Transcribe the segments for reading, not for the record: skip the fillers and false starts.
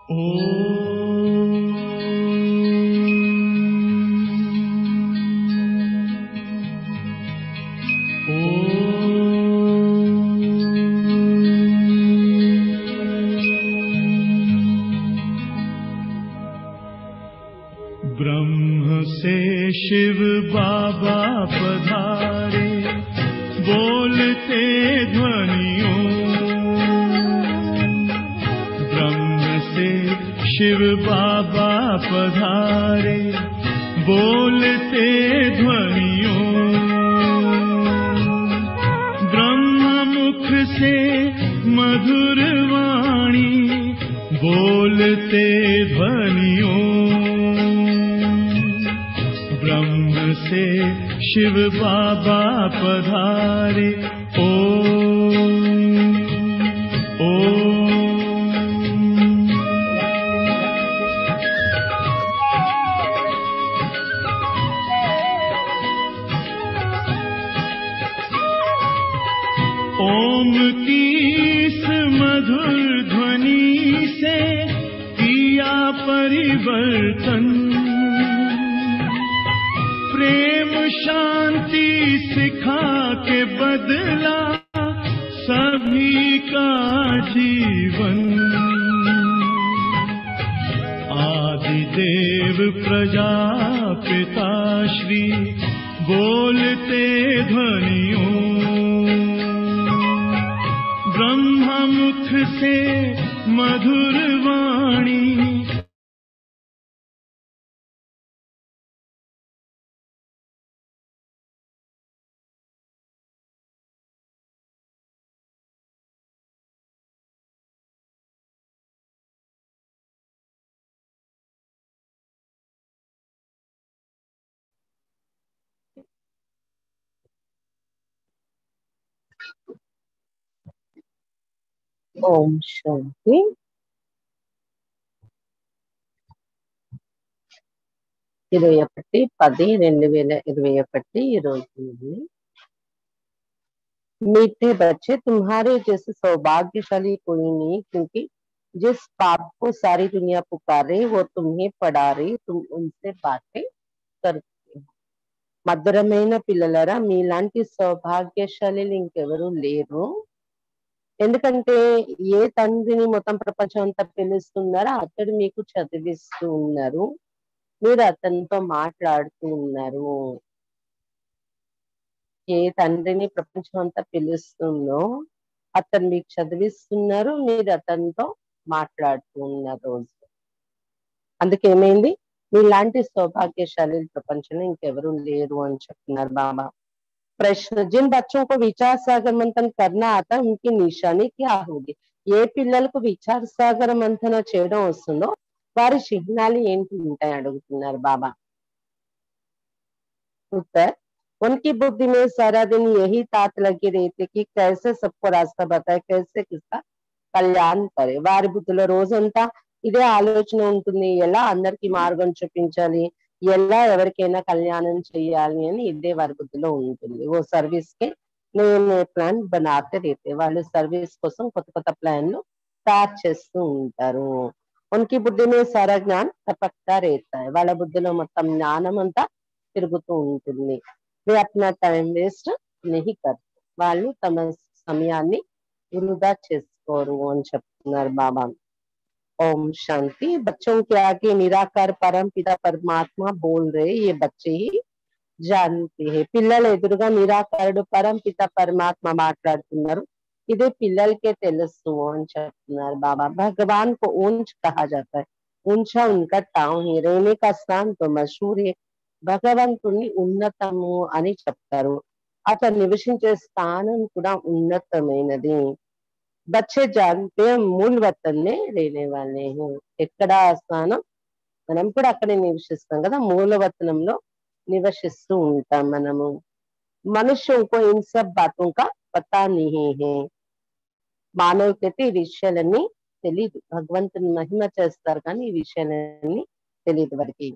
ब्रह्म से शिव बाबा पधारे, बोलते ध्वनियों। ब्रह्म से शिव बाबा पधारे, बोलते ध्वनियों। ब्रह्म मुख से मधुर वाणी, बोलते ध्वनियों। ब्रह्म से शिव बाबा पधारे, ओम ओम। ओम की इस मधुर ध्वनि से किया परिवर्तन, प्रेम शांति सिखा के बदला सभी का जीवन। आदिदेव प्रजापिता श्री बोलते ध्वनियों। ब्रह्म मुख से मधुर वाणी, ఓం శాంతి. 21/10/2021 ఈ రోజు నుండి. मीठे बच्चे, तुम्हारे जैसे सौभाग्यशाली कोई नहीं, क्योंकि जिस पाप को सारी दुनिया पुकारे वो तुम्हें पढ़ा रही, तुम उनसे बातें करते हो. మధురమైన పిల్లలరా, మీలాంటి సౌభాగ్యశాలి ఇంకెవరు లేరు. ఎందుకంటే ఏ తండ్రిని మొత్తం ప్రపంచం అంతా పిలుస్తున్నారో అతడు మీకు చదివిస్తూ ఉన్నారు, మీరు అతనితో మాట్లాడుతూ ఉన్నారు. ఏ తండ్రిని ప్రపంచం అంతా పిలుస్తుందో అతను మీకు చదివిస్తున్నారు, మీరు అతనితో మాట్లాడుతూ ఉన్నారు రోజు. అందుకేమైంది, మీలాంటి సౌభాగ్యశాలి ప్రపంచంలో ఇంకెవరు లేరు అని చెప్తున్నారు బాబా. प्रश्न, जिन बच्चों को विचार सागर मंथन करना आता है उनकी निशानी क्या होगी? ఏ పిల్లలకు విచార సాగర మంథన చేయడం వస్తుందో వారి చిహ్నాలు ఏంటి ఉంటాయి అడుగుతున్నారు బాబా. उत्तर, उनकी बुद्धि में सारा दिन यही तात लगी रहती कि कैसे सबको रास्ता बताए, कैसे किसका కళ్యాణ్ करे. వారి బుద్ధిలో రోజంతా ఇదే ఆలోచన ఉంటుంది, ఎలా అందరికి మార్గం చూపించాలి, ఎలా ఎవరికైనా కళ్యాణం చేయాలి అని ఇదే వారి బుద్ధిలో ఉంటుంది. ఓ సర్వీస్ కి నయే ప్లాన్ బనాతే రేతే, వాళ్ళు సర్వీస్ కోసం కొత్త కొత్త ప్లాన్లు తయారు చేస్తూ ఉంటారు. ఉనికి బుద్ధి మీద సారా జ్ఞాన్ టపక్తా రేతా, వాళ్ళ బుద్ధిలో మొత్తం జ్ఞానం అంతా తిరుగుతూ ఉంటుంది. అప్నా టైం వేస్ట్ నహీ కర్తే, వాళ్ళు తమ సమయాన్ని వృధా చేసుకోరు అని చెప్తున్నారు బాబా. ओम शांति. बच्चों के आगे निराकार परम पिता परमात्मा बोल रहे, ये बच्चे ही जानते हैं. పిల్లల ఎదురుగా నిరాకారుడు పరం పిత పరమాత్మ మాట్లాడుతున్నారు, ఇదే పిల్లలకే తెలుసు అని చెప్తున్నారు బాబా. भगवान को ऊंच कहा जाता है, ऊंचा उनका टाउन है, रहने का स्थान तो मशहूर है. భగవంతుని ఉన్నతము అని చెప్తారు, అతను నివసించే స్థానం కూడా ఉన్నతమైనది. बच्चे जानते हैं मूल वतन में रहने वाले हैं. ఎక్కడ స్థానం, మనం కూడా అక్కడే నివసిస్తాం కదా, మూలవతనంలో నివసిస్తూ ఉంటాం మనము. మనుష్यों को इन सब बातों का पता नहीं है. మానవుకైతే ఈ విషయాలన్నీ తెలియదు, భగవంతుని మహిమ చేస్తారు కానీ ఈ విషయాలన్నీ తెలియదు వారికి.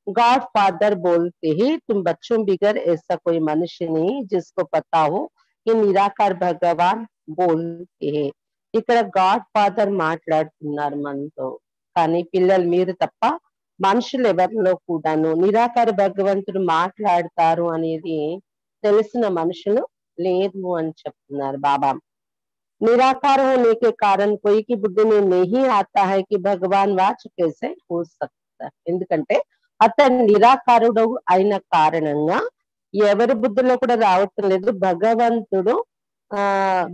गॉड फादर बोलते ही, तुम बच्चों बिगर ऐसा कोई मनुष्य नहीं जिसको पता हो कि निराकार भगवान बोलते हैं. ఇక్కడ గాడ్ ఫాదర్ మాట్లాడుతున్నారు మనతో. కానీ పిల్లలు మీరు తప్ప మనుషులు ఎవరిలో కూడాను నిరాకార భగవంతుడు మాట్లాడతారు అనేది తెలిసిన మనుషులు లేదు అని చెప్తున్నారు బాబా. निराकार होने के कारण कोई की बुद्धि में नहीं आता है कि भगवान वाच कैसे हो सकता है. ఎందుకంటే అతను నిరాకారుడు అయిన కారణంగా ఎవరి బుద్ధిలో కూడా రావటం లేదు భగవంతుడు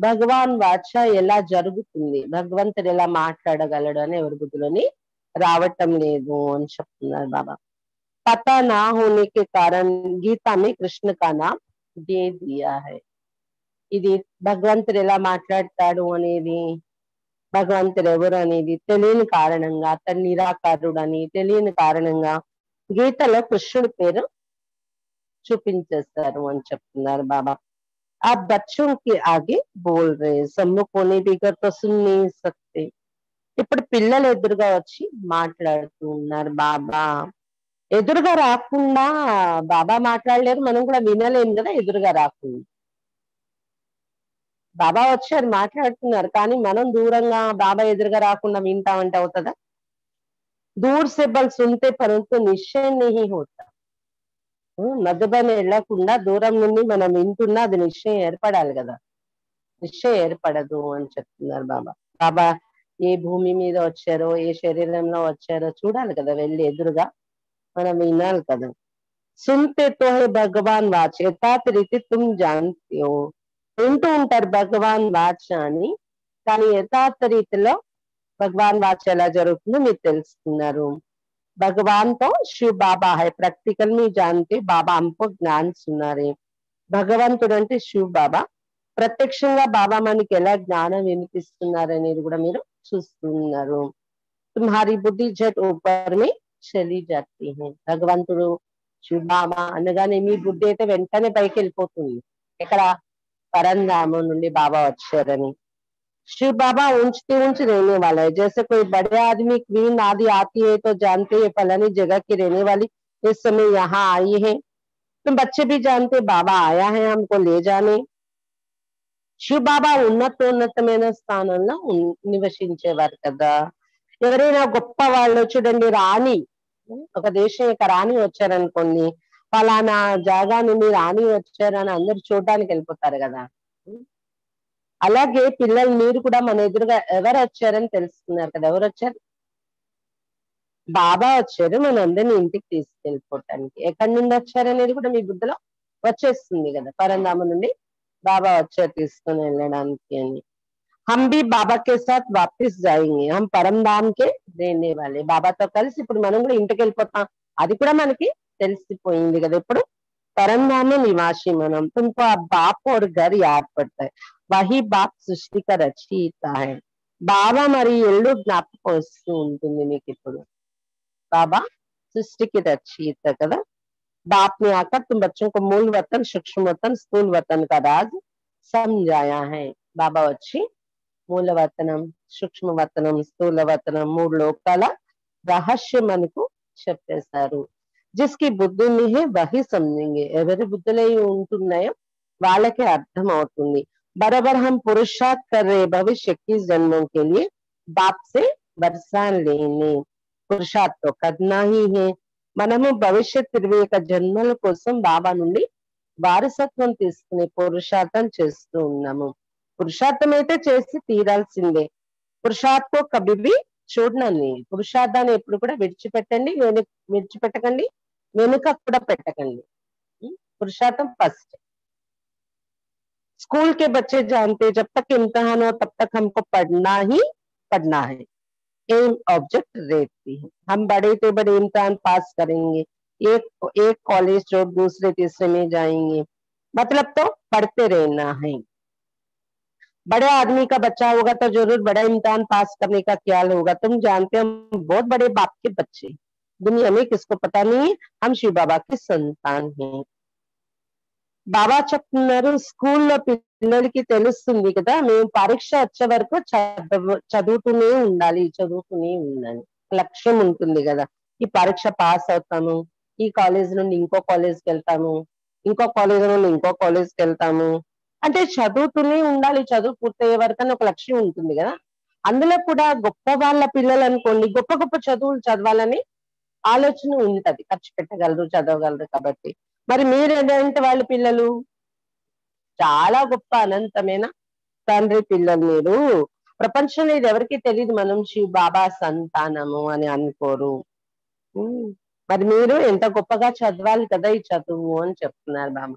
భగవాన్ వాచ ఎలా జరుగుతుంది, భగవంతుడు ఎలా మాట్లాడగలడు అని ఎవరి బుద్ధిలోని రావటం లేదు అని చెప్తున్నారు బాబా. పతా నా హోనే కే కారణ్ గీతా మే కృష్ణ కా నామ్ దే దియా హై. ఇది భగవంతుడు ఎలా మాట్లాడతాడు అనేది, భగవంతుడు ఎవరు అనేది తెలియని కారణంగా, అతను నిరాకారుడు అని తెలియని కారణంగా గీతలో కృష్ణుడి పేరు చూపించేస్తారు అని చెప్తున్నారు బాబా. ఆ బచ్చోं के आगे बोल रहे सम्मुख होने बिगड़ तो सुन नहीं सकते. ఇప్పుడు పిల్లలు ఎదురుగా వచ్చి మాట్లాడుతూ ఉన్నారు బాబా. ఎదురుగా రాకుండా బాబా మాట్లాడలేరు, మనం కూడా వినలేం కదా ఎదురుగా రాకుండా. బాబా వచ్చారు మాట్లాడుతున్నారు, కానీ మనం దూరంగా బాబా ఎదురుగా రాకుండా వింటామంటే అవుతుందా? దూర్ సే బల్ సున్తే పరంతు నిశ్చయ నహీ హోతా. మధుబని వెళ్ళకుండా దూరం నుండి మనం వింటున్నా అది నిశ్చయం ఏర్పడాలి కదా, నిశ్చయం ఏర్పడదు అని చెప్తున్నారు బాబా. బాబా ఏ భూమి మీద వచ్చారో ఏ శరీరంలో వచ్చారో చూడాలి కదా, వెళ్ళి ఎదురుగా మనం వినాలి కదా. సున్తే తో హై భగవాన్ వాచ్ యథాత్ రీతి తుమ్ జాన్తే హో. వింటూ ఉంటారు భగవాన్ వాచ అని, కానీ యథార్థ రీతిలో భగవాన్ వాచ ఎలా జరుగుతుందో మీరు తెలుసుకున్నారు. भगवान तो शिव बाबा है, प्रैक्टिकल में जानते बाबा हमको ज्ञान सुना रहे. భగవంతుడు అంటే శివ్ బాబా, ప్రత్యక్షంగా బాబా మనకి ఎలా జ్ఞానం వినిపిస్తున్నారు అనేది కూడా మీరు చూస్తున్నారు. తుమ్హారీ బుద్ధి జట్ ఊపర్ మే చలి జాతి హై. భగవంతుడు శివ్ బాబా అనగానే మీ బుద్ధి అయితే వెంటనే పైకి వెళ్ళిపోతుంది, ఇక్కడ పరంధామం నుండి బాబా వచ్చారని. शिव बाबा ऊंचते ऊंच रहने वाला है. जैसे कोई बड़े आदमी क्वीन आदि आती है तो जानते हैं फलानी जगह की रहने वाली इस समय यहाँ आई है. तो बच्चे भी जानते बाबा आया है हमको ले जाने. శివ బాబా ఉన్నతోన్నతమైన స్థానంలో నివసించేవారు కదా. ఎవరైనా గొప్ప వాళ్ళు చూడండి, రాణి, ఒక దేశం యొక్క రాణి వచ్చారనుకోండి, ఫలానా జాగా నుండి రాణి వచ్చారని అందరు చూడడానికి వెళ్ళిపోతారు కదా. అలాగే పిల్లలు మీరు కూడా మన ఎదురుగా ఎవరు వచ్చారని తెలుసుకున్నారు కదా. ఎవరు వచ్చారు? బాబా వచ్చారు మన అందరినీ ఇంటికి తీసుకెళ్ళిపోవటానికి. ఎక్కడి నుండి వచ్చారనేది కూడా మీ బుద్ధిలో వచ్చేస్తుంది కదా, పరంధామ నుండి బాబా వచ్చారు తీసుకుని వెళ్ళడానికి అని. హమ్ భీ బాబా కే సాత్ వాపిస్ జాయింగే, హమ్ పరంధామ్ కే దేనే వాలే. బాబాతో కలిసి ఇప్పుడు మనం కూడా ఇంటికి వెళ్ళిపోతాం, అది కూడా మనకి తెలిసిపోయింది కదా. ఇప్పుడు परमधाम में निवासी मनम, तुमको अब बाप और घर याद पड़ता है, वही बाप सृष्टि का रचयिता है. బాబా మరి ఎల్లు జ్ఞాపకం వస్తూ ఉంటుంది మీకు. ఇప్పుడు బాబా సృష్టికి రచయిత కదా. बाप ने आकर तुम बच्चों को मूल वतन, सूक्ष्म वतन, स्थूल वतन का राज समझाया है. బాబా వచ్చి మూల వతనం, సూక్ష్మ వతనం, స్థూల వతనం, మూడు లోకాల రహస్యం మనకు చెప్పేశారు. जिसकी बुद्धि में है वही समझेंगे. ఎవరి బుద్ధిలో ఉంటున్నాయో వాళ్ళకే అర్థం అవుతుంది. बराबर हम पुरुषार्थ कर रहे भविष्य 21 जन्मों के लिए बाप से वरदान लेने. పురుషార్థ్ तो करना ही है. మనము భవిష్యత్ 21 జన్మల కోసం బాబా నుండి వారసత్వం తీసుకునే పురుషార్థం చేస్తూ ఉన్నాము. పురుషార్థం అయితే చేసి తీరాల్సిందే. పురుషార్థ్ కభీ భీ చూడనా नहीं. పురుషార్థాన్ని ఎప్పుడు కూడా విడిచిపెట్టండి, విడిచిపెట్టకండి, వెనుక కూడా పెట్టకండి. పురుషార్థం ఫస్ట్. स्कूल के बच्चे जानते जब तक इम्तिहान हो तब तक हमको पढ़ना ही पढ़ना है. एम ऑब्जेक्ट रहती है. हम बड़े से बड़े इम्तिहान पास करेंगे, एक कॉलेज छोड़ दूसरे तीसरे में जाएंगे, मतलब तो पढ़ते रहना है. बड़े आदमी का बच्चा होगा तो जरूर बड़ा इम्तिहान पास करने का ख्याल होगा. तुम जानते हो हम बहुत बड़े बाप के बच्चे, दुनिया में किसको पता नहीं है हम शिव बाबा की संतान हैं. బాబా చెప్తున్నారు స్కూల్లో పిల్లలకి తెలుస్తుంది కదా, మేము పరీక్ష వచ్చే వరకు చదువుతూనే ఉండాలి, చదువుతూనే ఉండాలి. లక్ష్యం ఉంటుంది కదా, ఈ పరీక్ష పాస్ అవుతాము, ఈ కాలేజ్ నుండి ఇంకో కాలేజ్కి వెళ్తాము, ఇంకో కాలేజ్ నుండి ఇంకో కాలేజ్కి వెళ్తాము అంటే చదువుతూనే ఉండాలి, చదువు పూర్తయ్యే వరకు అని ఒక లక్ష్యం ఉంటుంది కదా. అందులో కూడా గొప్ప వాళ్ళ పిల్లలు అనుకోండి, గొప్ప గొప్ప చదువులు చదవాలని ఆలోచన ఉంటది, ఖర్చు పెట్టగలరు, చదవగలరు కాబట్టి. మరి మీరు ఎలాంటి వాళ్ళ పిల్లలు? చాలా గొప్ప అనంతమైన తండ్రి పిల్లలు మీరు. ప్రపంచంలో ఇది ఎవరికి తెలియదు, మనం శివ్ బాబా సంతానము అని అనుకోరు. ఉమ్. మరి మీరు ఎంత గొప్పగా చదవాలి కదా ఈ చదువు అని చెప్తున్నారు బామ్మ.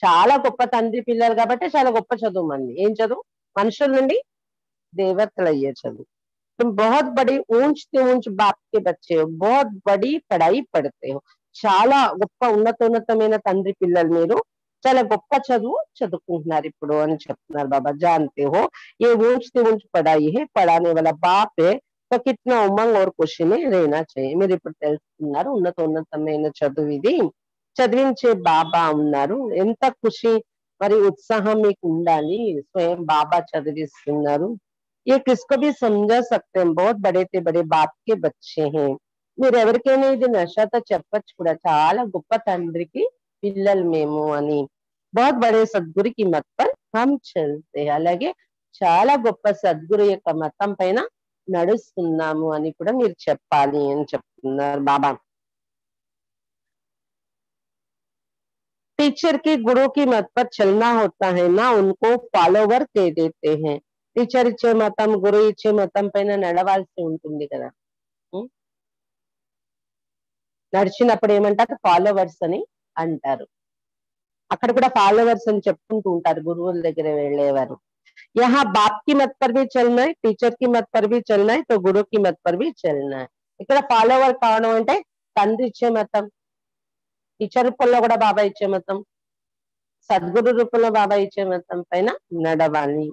చాలా గొప్ప తండ్రి పిల్లలు కాబట్టి చాలా గొప్ప చదువు మంది. ఏం చదువు? మనుషుల నుండి देवतल ये चलो। तुम बहुत बड़ी ऊंच से ऊंच बाप के बच्चे हो, बहुत बड़ी पढ़ाई पढ़ते हो, చాలా గొప్ప ఉన్నతోన్నతమైన తండ్రి పిల్లలు మీరు, చాలా గొప్ప చదువు చదువుకుంటున్నారు ఇప్పుడు అని చెప్తున్నారు బాబా. जानते हो ये ऊंच से ऊंच पढ़ाई है, पढ़ाने वाला बाप है, तो कितना उमंग और खुशी में रहना चाहिए. మీరు ఇప్పుడు తెలుసుకున్నారు ఉన్నతోన్నతమైన చదువు ఇది, చదివించే బాబా ఉన్నారు, ఎంత ఖుషి మరి ఉత్సాహం మీకు ఉండాలి, స్వయం బాబా చదివిస్తున్నారు. ये किसको भी समझा सकते हैं, बहुत बड़े से बड़े बाप के बच्चे हैं. మీరు ఎవరికైనా ఇది నషతో చెప్పచ్చు కూడా, చాలా గొప్ప తండ్రికి పిల్లలు మేము అని. बहुत बड़े सद्गुरु की मत पर हम चलते हैं, అలాగే చాలా గొప్ప సద్గురు యొక్క మతం పైన నడుస్తున్నాము అని కూడా మీరు చెప్పాలి అని చెప్తున్నారు బాబా. टीचर की गुरु की मत पर चलना होता है ना, उनको फॉलोवर दे देते हैं. టీచర్ ఇచ్చే మతం, గురు ఇచ్చే మతం పైన నడవాల్సి ఉంటుంది కదా. ఉం? నడిచినప్పుడు ఏమంటారు? ఫాలోవర్స్ అని అంటారు. అక్కడ కూడా ఫాలోవర్స్ అని చెప్పుకుంటూ ఉంటారు గురువుల దగ్గర వెళ్ళేవారు. యహా బాప్ కి మత్ పర్ భీ చల్నా హై, టీచర్ కి మత్ పర్ భీ చల్నా హై, తో గురు కి మత్ పర్ భీ చల్నా హై. ఇక్కడ ఫాలోవర్ కావడం అంటే తండ్రి ఇచ్చే మతం, టీచర్ రూపంలో కూడా బాబా ఇచ్చే మతం, సద్గురు రూపంలో బాబా ఇచ్చే మతం పైన నడవాలి.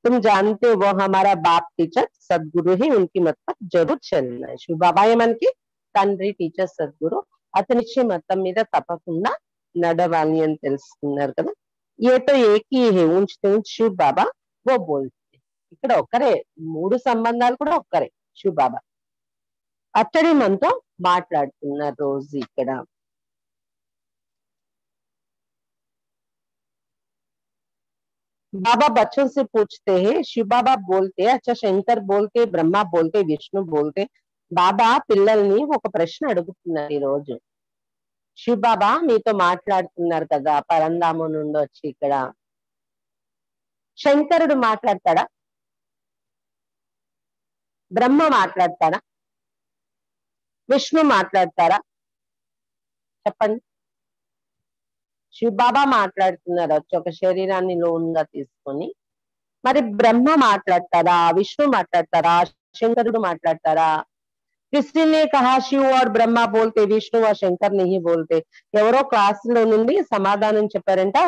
तुम जानते हो वो हमारा बाप टीचर सदगुरु ही, उनकी मत पर जरूर चलना है. శివ బాబా మనకి తండ్రి, టీచర్, సద్గురు, అతనిచ్చే మతం మీద తప్పకుండా నడవాలి అని తెలుసుకున్నారు కదా. ఏ తో ఏకీ హే ఊంచతే ఊంచ్ శివ్ బాబా वो बोलते. ఇక్కడ ఒక్కరే, మూడు సంబంధాలు కూడా ఒక్కరే, శివ్ బాబా అతడి మనతో మాట్లాడుతున్నారు రోజు ఇక్కడ. बाबा बच्चों से पूछते हैं, शिव बाबा बोलते, अच्छा शंकर बोलते, ब्रह्मा बोलते, విష్ణు बोलते. బాబా పిల్లల్ని ఒక ప్రశ్న అడుగుతున్నారు ఈ రోజు. శివ్ బాబా మీతో మాట్లాడుతున్నారు కదా పరంధామం నుండి వచ్చి ఇక్కడ. శంకరుడు మాట్లాడతాడా? బ్రహ్మ మాట్లాడతాడా? విష్ణు మాట్లాడతారా? చెప్పండి. శివ్ బాబా మాట్లాడుతున్నారు వచ్చి ఒక శరీరాన్ని లోన్గా తీసుకొని. మరి బ్రహ్మ మాట్లాడతారా? విష్ణు మాట్లాడతారా? శంకరుడు మాట్లాడతారా? किसी ने कहा शिव और ब्रह्मा बोलते, विष्णु और శంకర్ नहीं बोलते. ఎవరో క్లాస్ లో నుండి సమాధానం చెప్పారంట,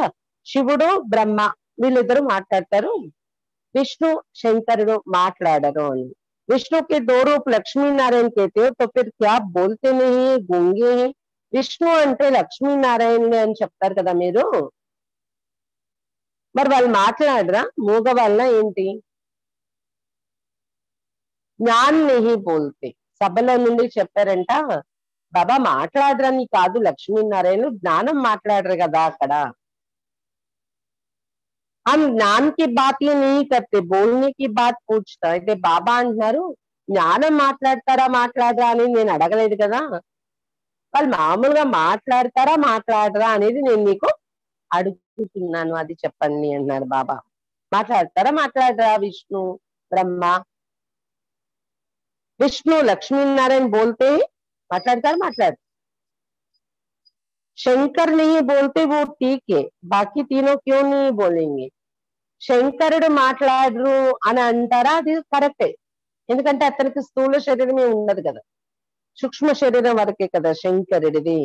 శివుడు బ్రహ్మ వీళ్ళిద్దరు మాట్లాడతారు, విష్ణు శంకరుడు మాట్లాడరు అని. विष्णु के दो रूप लक्ष्मी नारायण कहते हो, तो फिर क्या बोलते नहीं, गूंगे हैं. విష్ణు అంటే లక్ష్మీ నారాయణ అని చెప్తారు కదా మీరు, మరి వాళ్ళు మాట్లాడరా? మూగ వల్ల ఏంటి? జ్ఞాన్ నెహి బోల్తే, సభలో నుండి చెప్పారంట, బాబా మాట్లాడరని కాదు, లక్ష్మీనారాయణ జ్ఞానం మాట్లాడరు కదా అక్కడ. हम ज्ञान की बात ये नहीं करते, बोलने की बात पूछता. అయితే బాబా అంటున్నారు జ్ఞానం మాట్లాడతారా మాట్లాడరా అని నేను అడగలేదు కదా, వాళ్ళు మామూలుగా మాట్లాడతారా మాట్లాడరా అనేది నేను మీకు అడుగుతున్నాను, అది చెప్పండి అన్నారు బాబా. మాట్లాడతారా మాట్లాడరా విష్ణు బ్రహ్మ विष्णु लक्ष्मी नारायण बोलते हैं, माట్లాడతారు మాట్లాడతారు. శంకర్ नहीं बोलते, वो ठीक है, बाकी तीनों क्यों नहीं बोलेंगे. శంకరుడు మాట్లాడరు అని అంటారా? అది కరెక్టే, ఎందుకంటే అతనికి స్థూల శరీరమే ఉండదు కదా, సూక్ష్మ శరీరం వరకే కదా శంకరుడిది,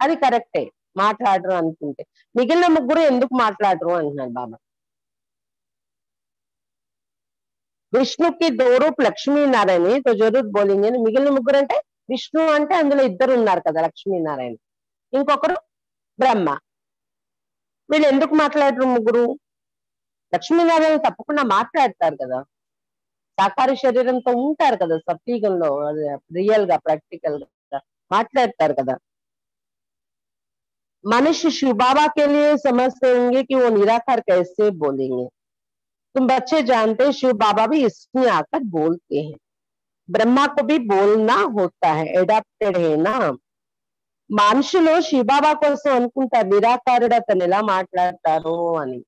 అది కరెక్టే మాట్లాడరు అనుకుంటే. మిగిలిన ముగ్గురు ఎందుకు మాట్లాడరు అంటున్నాడు బాబా. విష్ణుకి దో రూప్ లక్ష్మీనారాయణ, తో జరూర్ బోలింగ్. మిగిలిన ముగ్గురు అంటే విష్ణు అంటే అందులో ఇద్దరు ఉన్నారు కదా, లక్ష్మీనారాయణ, ఇంకొకరు బ్రహ్మ. వీళ్ళు ఎందుకు మాట్లాడరు ముగ్గురు? లక్ష్మీనారాయణ తప్పకుండా మాట్లాడతారు కదా, సాకార శరీరంతో ఉంటారు కదా సత్యుగంలో, రియల్ గా ప్రాక్టికల్ గా మాట్లాడతారు కదా. मनुष्य शिव बाबा के लिए समझते होंगे कि वो निराकार कैसे बोलेंगे। तुम बच्चे जानते हैं शिव बाबा भी इसमें आकर बोलते हैं, ब्रह्मा को भी बोलना होता है, एडाप्टेड है ना। మనుషులు శివబాబా కోసం అనుకుంటారు నిరాకారుడు అతను ఎలా మాట్లాడతారు అని,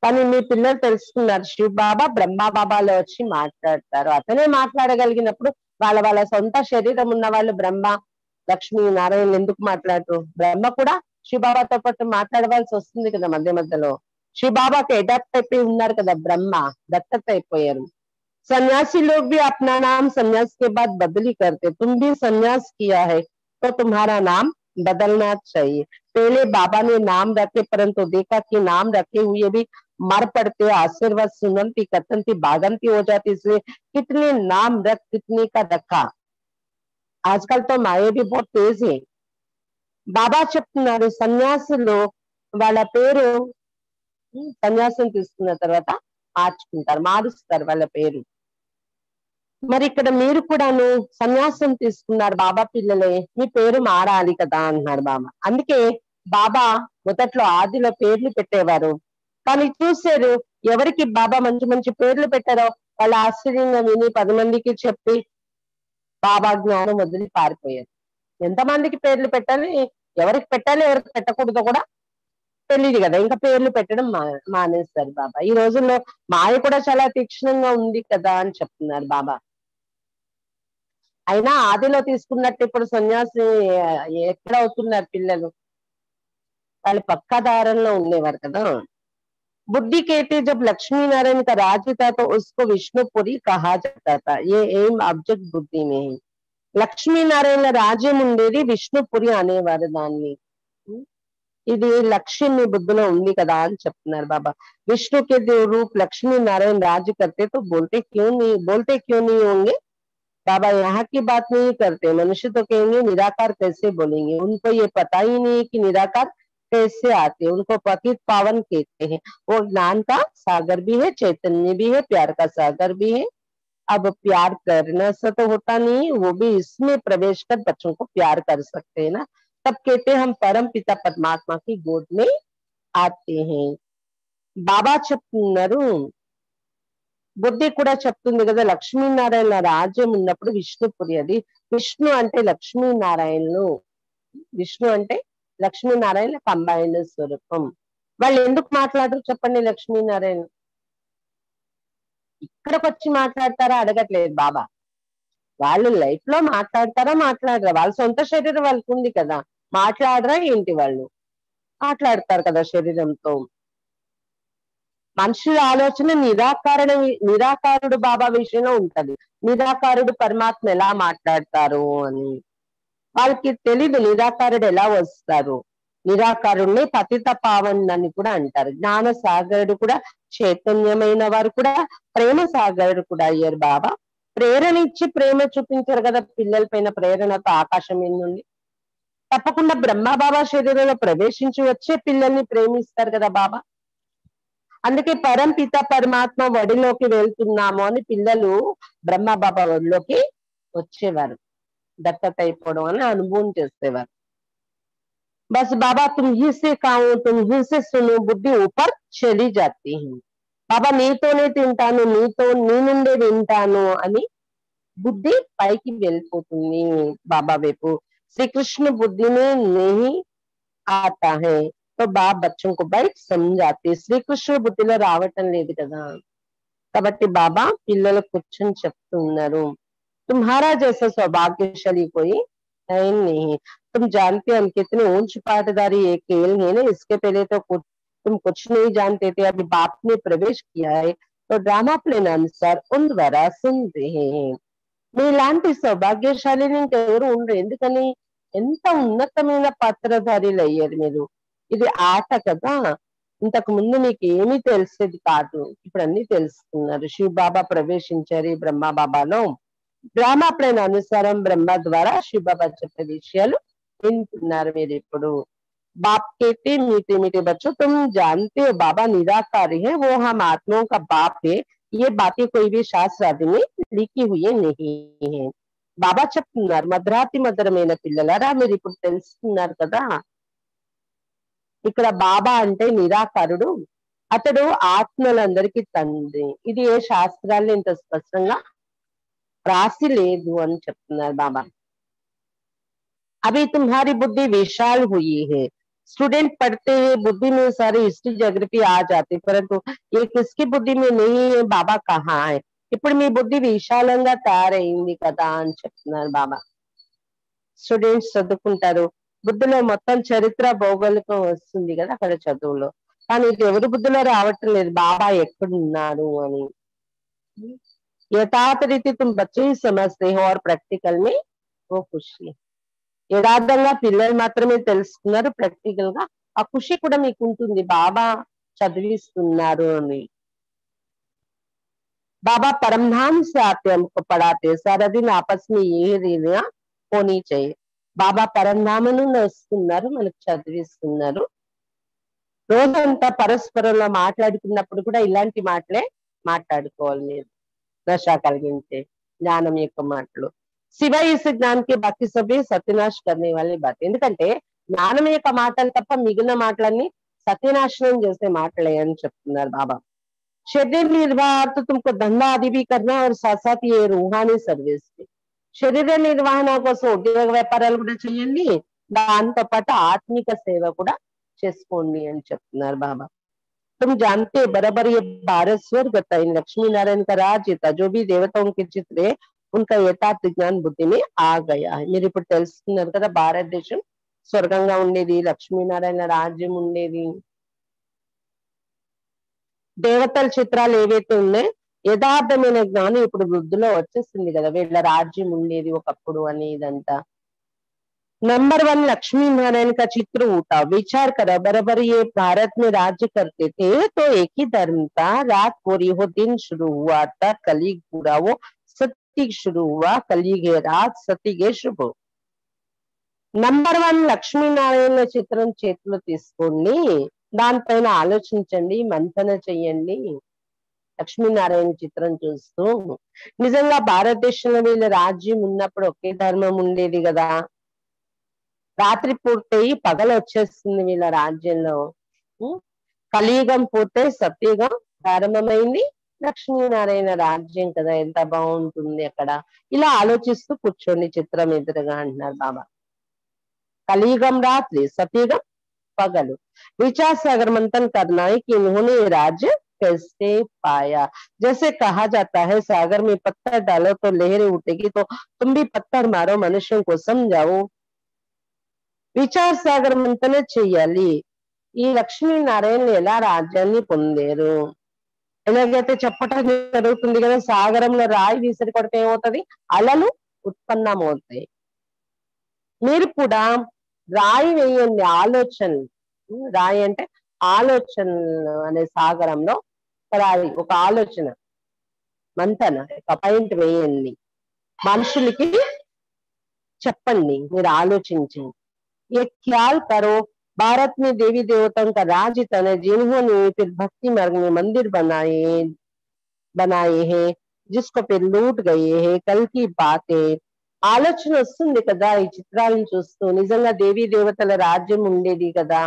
కానీ మీ పిల్లలు తెలుసుకున్నారు శివ బాబా బ్రహ్మ బాబాలో వచ్చి మాట్లాడతారు. అతనే మాట్లాడగలిగినప్పుడు వాళ్ళ వాళ్ళ సొంత శరీరం ఉన్న వాళ్ళు బ్రహ్మ లక్ష్మీ నారాయణ ఎందుకు మాట్లాడరు? బ్రహ్మ కూడా శివబాబాతో పాటు మాట్లాడవలసి వస్తుంది కదా మధ్య మధ్యలో. శివబాబాకి అడాప్ట్ అయిపోయి ఉన్నారు కదా, బ్రహ్మ దత్తత అయిపోయారు. सन्यासी लोग भी अपना नाम संन्यास के बाद बदली करते, तुम भी संन्यास किया है तो तुम्हारा नाम बदलना चाहिए। पहले बाबा ने नाम रखे परंतु देखा कि नाम रखे हुए भी मर पड़ते, आशीर्वाद सुनती कथनती भागंती हो जाती, इसलिए कितने नाम रख कितने का रखा। आजकल तो माये भी बहुत तेज है. బాబా చెప్తున్నారు సన్యాసులు వాళ్ళ పేరు సన్యాసం తీసుకున్న తర్వాత మార్చుకుంటారు, మారుస్తారు వాళ్ళ పేరు. మరి ఇక్కడ మీరు కూడాను సన్యాసం తీసుకున్నారు బాబా పిల్లలే, మీ పేరు మారాలి కదా అన్నారు బాబా. అందుకే బాబా మొదట్లో ఆదిలో పేర్లు పెట్టేవారు, కానీ చూసారు ఎవరికి బాబా మంచి మంచి పేర్లు పెట్టారో వాళ్ళ ఆశ్చర్యంగా విని 10 మందికి చెప్పి బాబా జ్ఞానం వదిలి పారిపోయారు. ఎంతమందికి పేర్లు పెట్టాలి, ఎవరికి పెట్టాలి ఎవరికి పెట్టకూడదో కూడా తెలియదు కదా, ఇంకా పేర్లు పెట్టడం మానేస్తారు బాబా. ఈ రోజుల్లో మాయ కూడా చాలా తీక్షణంగా ఉంది కదా అని చెప్తున్నారు బాబా. అయినా ఆదిలో తీసుకున్నట్టు ఇప్పుడు సన్యాసి ఎక్కడ అవుతున్నారు పిల్లలు, వాళ్ళు పక్కా దారంలో ఉండేవారు కదా. बुद्धि कहते जब लक्ष्मी नारायण का राज्य था तो उसको विष्णुपुरी कहा जाता था, ये एम ऑब्जेक्ट बुद्धि में है. లక్ష్మీ నారాయణ రాజ్యం ఉండేది విష్ణుపురి అనేవారు దాన్ని. ఇది లక్ష్యం మీ బుద్ధిలో ఉంది కదా అని చెప్తున్నారు బాబా. विष्णु के देव रूप लक्ष्मी नारायण राज्य करते तो बोलते क्यों नहीं होंगे. बाबा यहाँ की बात नहीं करते, मनुष्य तो कहेंगे निराकार कैसे बोलेंगे, उनको ये पता ही नहीं कि निराकार कैसे आते, उनको पतित पावन कहते हैं. वो ज्ञान का सागर भी है, चैतन्य भी है, प्यार का सागर भी है. अब प्यार करने से तो होता नहीं, वो भी इसमें प्रवेश कर बच्चों को प्यार कर सकते हैं ना. तब कहते हम परम पिता परमात्मा की गोद में आते हैं. బాబా చెప్తున్నారు, బుద్ధి కూడా చెప్తుంది కదా లక్ష్మీనారాయణ రాజ్యం ఉన్నప్పుడు విష్ణుపురి, అది విష్ణు అంటే లక్ష్మీనారాయణలు, విష్ణు అంటే లక్ష్మీనారాయణ కంబైన్డ్ స్వరూపం. వాళ్ళు ఎందుకు మాట్లాడరు చెప్పండి లక్ష్మీనారాయణ, ఇక్కడికి వచ్చి మాట్లాడతారా అడగట్లేదు బాబా. వాళ్ళు లైఫ్ లో మాట్లాడతారా మాట్లాడరా, వాళ్ళ సొంత శరీరం వాళ్ళకు ఉంది కదా, మాట్లాడరా ఏంటి, వాళ్ళు మాట్లాడతారు కదా శరీరంతో. మనుషుల ఆలోచన నిరాకారుడు బాబా విషయంలో ఉంటది, నిరాకారుడు పరమాత్మ ఎలా మాట్లాడతారు అని వాళ్ళకి తెలీదు, నిరాకారుడు ఎలా వస్తారు. నిరాకారుడిని పతిత పావన్ అని కూడా అంటారు. జ్ఞాన సాగరుడు కూడా, చైతన్యమైన వారు కూడా, ప్రేమ సాగరుడు కూడా అయ్యారు బాబా. ప్రేరణ ఇచ్చి ప్రేమ చూపించారు కదా పిల్లల పైన, ప్రేరణతో ఆకాశం నుండి తప్పకుండా బ్రహ్మ బాబా శరీరంలో ప్రవేశించి వచ్చే పిల్లల్ని ప్రేమిస్తారు కదా బాబా. అందుకే పరం పిత పరమాత్మ వడిలోకి వెళ్తున్నాము అని పిల్లలు బ్రహ్మ బాబా వడిలోకి వచ్చేవారు, దత్తత అయిపోవడం అని అనుభవం చేసేవారు. Bus Baba Tum he say కావు తుమ్ హీ సే సును బుద్ధి ఊపర్ చలి జాతి హై. బాబా నీతోనే తింటాను, నీ నుండే వింటాను అని బుద్ధి పైకి వెళ్ళిపోతుంది బాబా వైపు. శ్రీకృష్ణ బుద్ధిని नहीं आता है तो బాబా బచ్చం కు బయట సమझाते, శ్రీకృష్ణ బుద్ధిలో రావటం లేదు కదా, కాబట్టి బాబా పిల్లలు కూర్చొని చెప్తున్నారు तुम्हारा जैसा सौभाग्यशाली कोई है नहीं. तुम जानते हम कितने ऊंच पाटदारी ये खेल है ना, इसके पहले तो तुम कुछ नहीं जानते थे, अभी बाप ने प्रवेश किया है तो ड्रामा प्लेन अनुसार उन द्वारा सुन रहे हैं. మీలాంటి సౌభాగ్యశాలిని ఇంకెవరు ఉండరు, ఎందుకని ఎంత ఉన్నతమైన పాత్రధారిలు అయ్యారు మీరు. ఇది ఆట కదా, ఇంతకు ముందు మీకు ఏమీ తెలిసేది కాదు, ఇప్పుడు అన్ని తెలుసుకున్నారు. శివ బాబా ప్రవేశించారు ఈ బ్రహ్మ బాబాలో, డ్రామా ప్లాన్ అనుసారం బ్రహ్మ ద్వారా శివ బాబా చెప్పే విషయాలు వింటున్నారు మీరు ఇప్పుడు. बाप कहते मीठे मीठे बच्चों तुम जानते हो बाबा निराकारी है, वो हम आत्माओं का बाप है, ये बातें कोई भी शास्त्र आदि में लिखी हुई नहीं है. బాబా చెప్తున్నారు, మధురాతి మధురమైన పిల్లలారా మీరు ఇప్పుడు తెలుసుకున్నారు కదా, ఇక్కడ బాబా అంటే నిరాకారుడు, అతడు ఆత్మలందరికీ తండ్రి. ఇది ఏ శాస్త్రాల్లో ఇంత స్పష్టంగా రాసి లేదు అని చెప్తున్నారు బాబా. अभी तुम्हारी बुद्धि विशाल हुई है। स्टूडेंट पढ़ते हैं, बुद्धि में सारी हिस्ट्री ज्योग्राफी आ जाती, परंतु ये किसकी बुद्धि में नहीं है, బాబా कहाँ है? ఇప్పుడు మీ బుద్ధి విశాలంగా తయారైంది కదా అని చెప్తున్నారు బాబా. స్టూడెంట్స్ చదువుకుంటారు, బుద్ధిలో మొత్తం చరిత్ర భౌగోళికం వస్తుంది కదా అక్కడ చదువులో, కానీ ఇది ఎవరి బుద్ధిలో రావటం లేదు, బాబా ఎక్కడున్నారు అని. యథార్థ రీతి तुम बच्चे ही समझते हो और प्रैक्टिकल में वो खुशी। యథార్థంగా పిల్లలు మాత్రమే తెలుసుకున్నారు, ప్రాక్టికల్ గా ఆ ఖుషి కూడా మీకు ఉంటుంది, బాబా చదివిస్తున్నారు అని. बाबा परमधाम से आते हमको पढ़ाते, सारा दिन आपस में यही रीतियां होनी चाहिए. బాబా పరంధామను వస్తున్నారు, మనకు చదివిస్తున్నారు. రోజంతా పరస్పరంలో మాట్లాడుకున్నప్పుడు కూడా ఇలాంటి మాటలే మాట్లాడుకోవాలి మీరు, నష కలిగించే జ్ఞానం యొక్క మాటలు. సివాయ్ ఇస్ జ్ఞాన్ కి బాకీ సభే సత్యనాశ్ కర్నే వాలే బాత్. ఎందుకంటే జ్ఞానం యొక్క మాటలు తప్ప మిగిలిన మాటలన్నీ సత్యనాశనం చేసే మాటలే అని చెప్తున్నారు బాబా. शरीर निर्वाह तो तुमको धंधा आदि भी करना और साथ साथ ये रूहानी सर्विस भी. శరీర నిర్వహణ కోసం ఉద్యోగ వ్యాపారాలు కూడా చేయండి, దాంతో పాటు ఆత్మిక సేవ కూడా చేసుకోండి అని చెప్తున్నారు బాబా. तुम जानते बराबर ये भारत स्वर्ग था, इन लक्ष्मी नारायण का राज्य था, जो भी देवताओं के चित्र है उनका यथार्थ ज्ञान बुद्धि में आ गया है. మీరు ఇప్పుడు తెలుసుకున్నారు కదా, భారతదేశం స్వర్గంగా ఉండేది, లక్ష్మీనారాయణ రాజ్యం ఉండేది, దేవతల చిత్రాలు ఏవైతే ఉన్నాయో యథార్థమైన జ్ఞానం ఇప్పుడు వృద్ధిలో వచ్చేస్తుంది కదా, వీళ్ళ రాజ్యం ఉండేది ఒకప్పుడు అని ఇదంతా. नंबर 1 लक्ष्मी नारायण का चित्र उठा, विचार करा बराबर ये भारत में राज्य करते थे तो एक ही धर्म था, रात पूरी हो दिन शुरू हुआ था, कलयुग पूरा वो सत्युग शुरू हुआ, कलयुग है रात सत्युग है शुभ. నంబర్ 1 లక్ష్మీనారాయణ చిత్రం చేతిలో తీసుకోండి, దానిపైన ఆలోచించండి, మంథన చెయ్యండి. లక్ష్మీనారాయణ చిత్రం చూస్తూ నిజంగా భారతదేశంలో వీళ్ళ రాజ్యం ఉన్నప్పుడు ఒకే ధర్మం ఉండేది కదా, రాత్రి పూర్తయి పగలు వచ్చేస్తుంది వీళ్ళ రాజ్యంలో, కలియుగం పూర్తయి సత్యుగం ప్రారంభమైంది, లక్ష్మీనారాయణ రాజ్యం కదా, ఎంత బాగుంటుంది అక్కడ. ఇలా ఆలోచిస్తూ కూర్చోండి చిత్రం ఎదురుగా అంటున్నారు బాబా. కలియుగం రాత్రి, సత్యుగం पगल. विचार से अगर मंथन करना है कि इन्होंने राज्य कैसे पाया. जैसे कहा जाता है सागर में पत्थर डालो तो लहरें उठेगी, तो तुम भी पत्थर मारो, मनुष्यों को समझाओ. విచార సాగర్ మంతన చెయ్యాలి. ఈ లక్ష్మీనారాయణ ఎలా రాజ్యాన్ని పొందారు, ఎలాగైతే చెప్పటం జరుగుతుంది కదా, సాగరంలో రాయి విసిరి కొడితే ఏమవుతుంది, అలలు ఉత్పన్నమవుతాయి. మీరు కూడా రాయి వేయండి, ఆలోచనలు. రాయి అంటే ఆలోచనలు అనే సాగరంలో రాయి, ఒక ఆలోచన మంతన ఒక పాయింట్ వేయండి, మనుషులకి చెప్పండి, మీరు ఆలోచించండి. ये ख्याल करो भारत में देवी देवताओं का राज्य था, जिन्होंने फिर भक्ति मार्ग में मंदिर बनाए हैं, जिसको फिर लूट गए हैं. कल की बात है. ఆలోచన వస్తుంది కదా ఈ చిత్రాలను చూస్తూ, నిజంగా దేవీ దేవతల రాజ్యం ఉండేది కదా,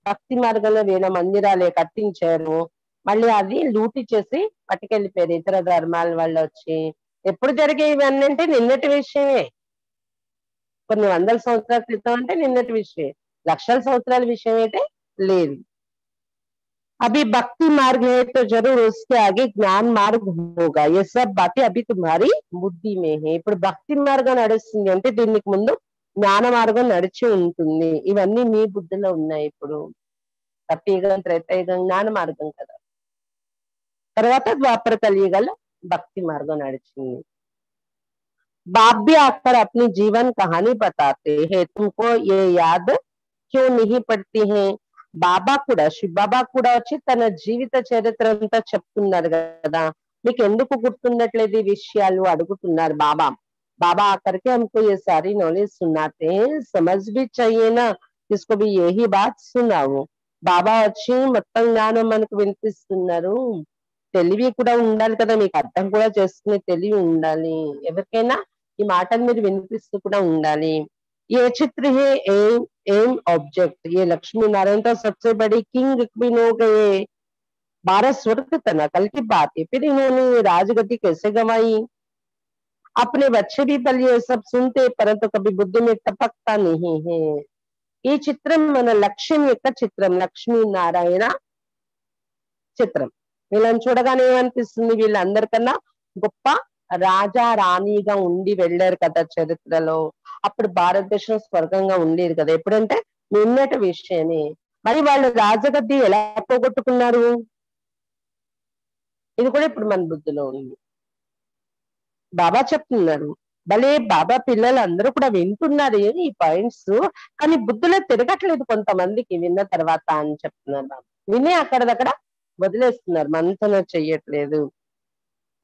భక్తి మార్గంలో వేల మందిరాలే కట్టించారు, మళ్ళీ అది లూటి చేసి పట్టుకెళ్ళిపోయారు ఇతర ధర్మాల వాళ్ళు వచ్చి. ఎప్పుడు జరిగేవి ఇవన్నీ అంటే నిన్నటి విషయమే, కొన్ని వందల సంవత్సరాల క్రితం అంటే నిన్నటి విషయం, లక్షల సంవత్సరాల విషయం అయితే లేదు. अभी भक्ति मार्ग है तो जरूर उसके आगे ज्ञान मार्ग होगा. ये सब बातें अभी तुम्हारी बुद्धि में है. ఇప్పుడు భక్తి మార్గం నడుస్తుంది అంటే దీనికి ముందు జ్ఞాన మార్గం నడిచి ఉంటుంది. ఇవన్నీ మీ బుద్ధిలో ఉన్నాయి. ఇప్పుడు సత్యయుగం, త్రేతాయుగం జ్ఞాన మార్గం కదా, తర్వాత ద్వాపర కలియుగంలో భక్తి మార్గం నడిచింది. बाप भी आकर अपनी जीवन कहानी बताते हैं, तुमको ये याद क्यों नहीं पड़ती है. బాబా కూడా, శివ బాబా కూడా వచ్చి తన జీవిత చరిత్ర అంతా చెప్తున్నారు కదా, మీకు ఎందుకు గుర్తుండట్లేదు ఈ విషయాలు అడుగుతున్నారు బాబా. బాబా ఆకర్కే हमको ये सारी नॉलेज सुनाते हैं, समझ भी चाहिए ना, इसको भी यही बात सुनाओ. బాబా వచ్చి మొత్తం జ్ఞానం మనకు వినిపిస్తున్నారు, తెలివి కూడా ఉండాలి కదా, మీకు అర్థం కూడా చేసుకునే తెలివి ఉండాలి. ఎవరికైనా ఈ మాటలు మీరు వినిపిస్తూ కూడా ఉండాలి. ये चित्र है एम एम ऑब्जेक्ट, ये लक्ष्मी नारायण तो सबसे बड़ी किंग क्वीन हो गए, 12 स्वर्ग तना, कल की बात है। फिर इन्होंने राजगद्दी कैसे गंवाई, अपने बच्चे भी पल ये सब सुनते परंतु कभी बुद्धि में टपकता नहीं है। ఈ చిత్రం మన లక్ష్యం యొక్క చిత్రం, లక్ష్మీ నారాయణ చిత్రం. వీళ్ళని చూడగానే ఏమనిపిస్తుంది, వీళ్ళందరికన్నా గొప్ప రాజా రాణిగా ఉండి వెళ్ళారు కదా చరిత్రలో. అప్పుడు భారతదేశం స్వర్గంగా ఉండేది కదా. ఎప్పుడంటే నిన్నటి విషయమే. మరి వాళ్ళు రాజగద్ది ఎలా పోగొట్టుకున్నారు, ఇది కూడా ఇప్పుడు మన బుద్ధిలో ఉంది. బాబా చెప్తున్నారు, భలే బాబా పిల్లలు అందరూ కూడా వింటున్నారు ఈ పాయింట్స్, కానీ బుద్ధిలో తిరగట్లేదు కొంతమందికి విన్న తర్వాత అని చెప్తున్నారు బాబా. విని అక్కడదక్కడ వదిలేస్తున్నారు, మంతన చెయ్యట్లేదు.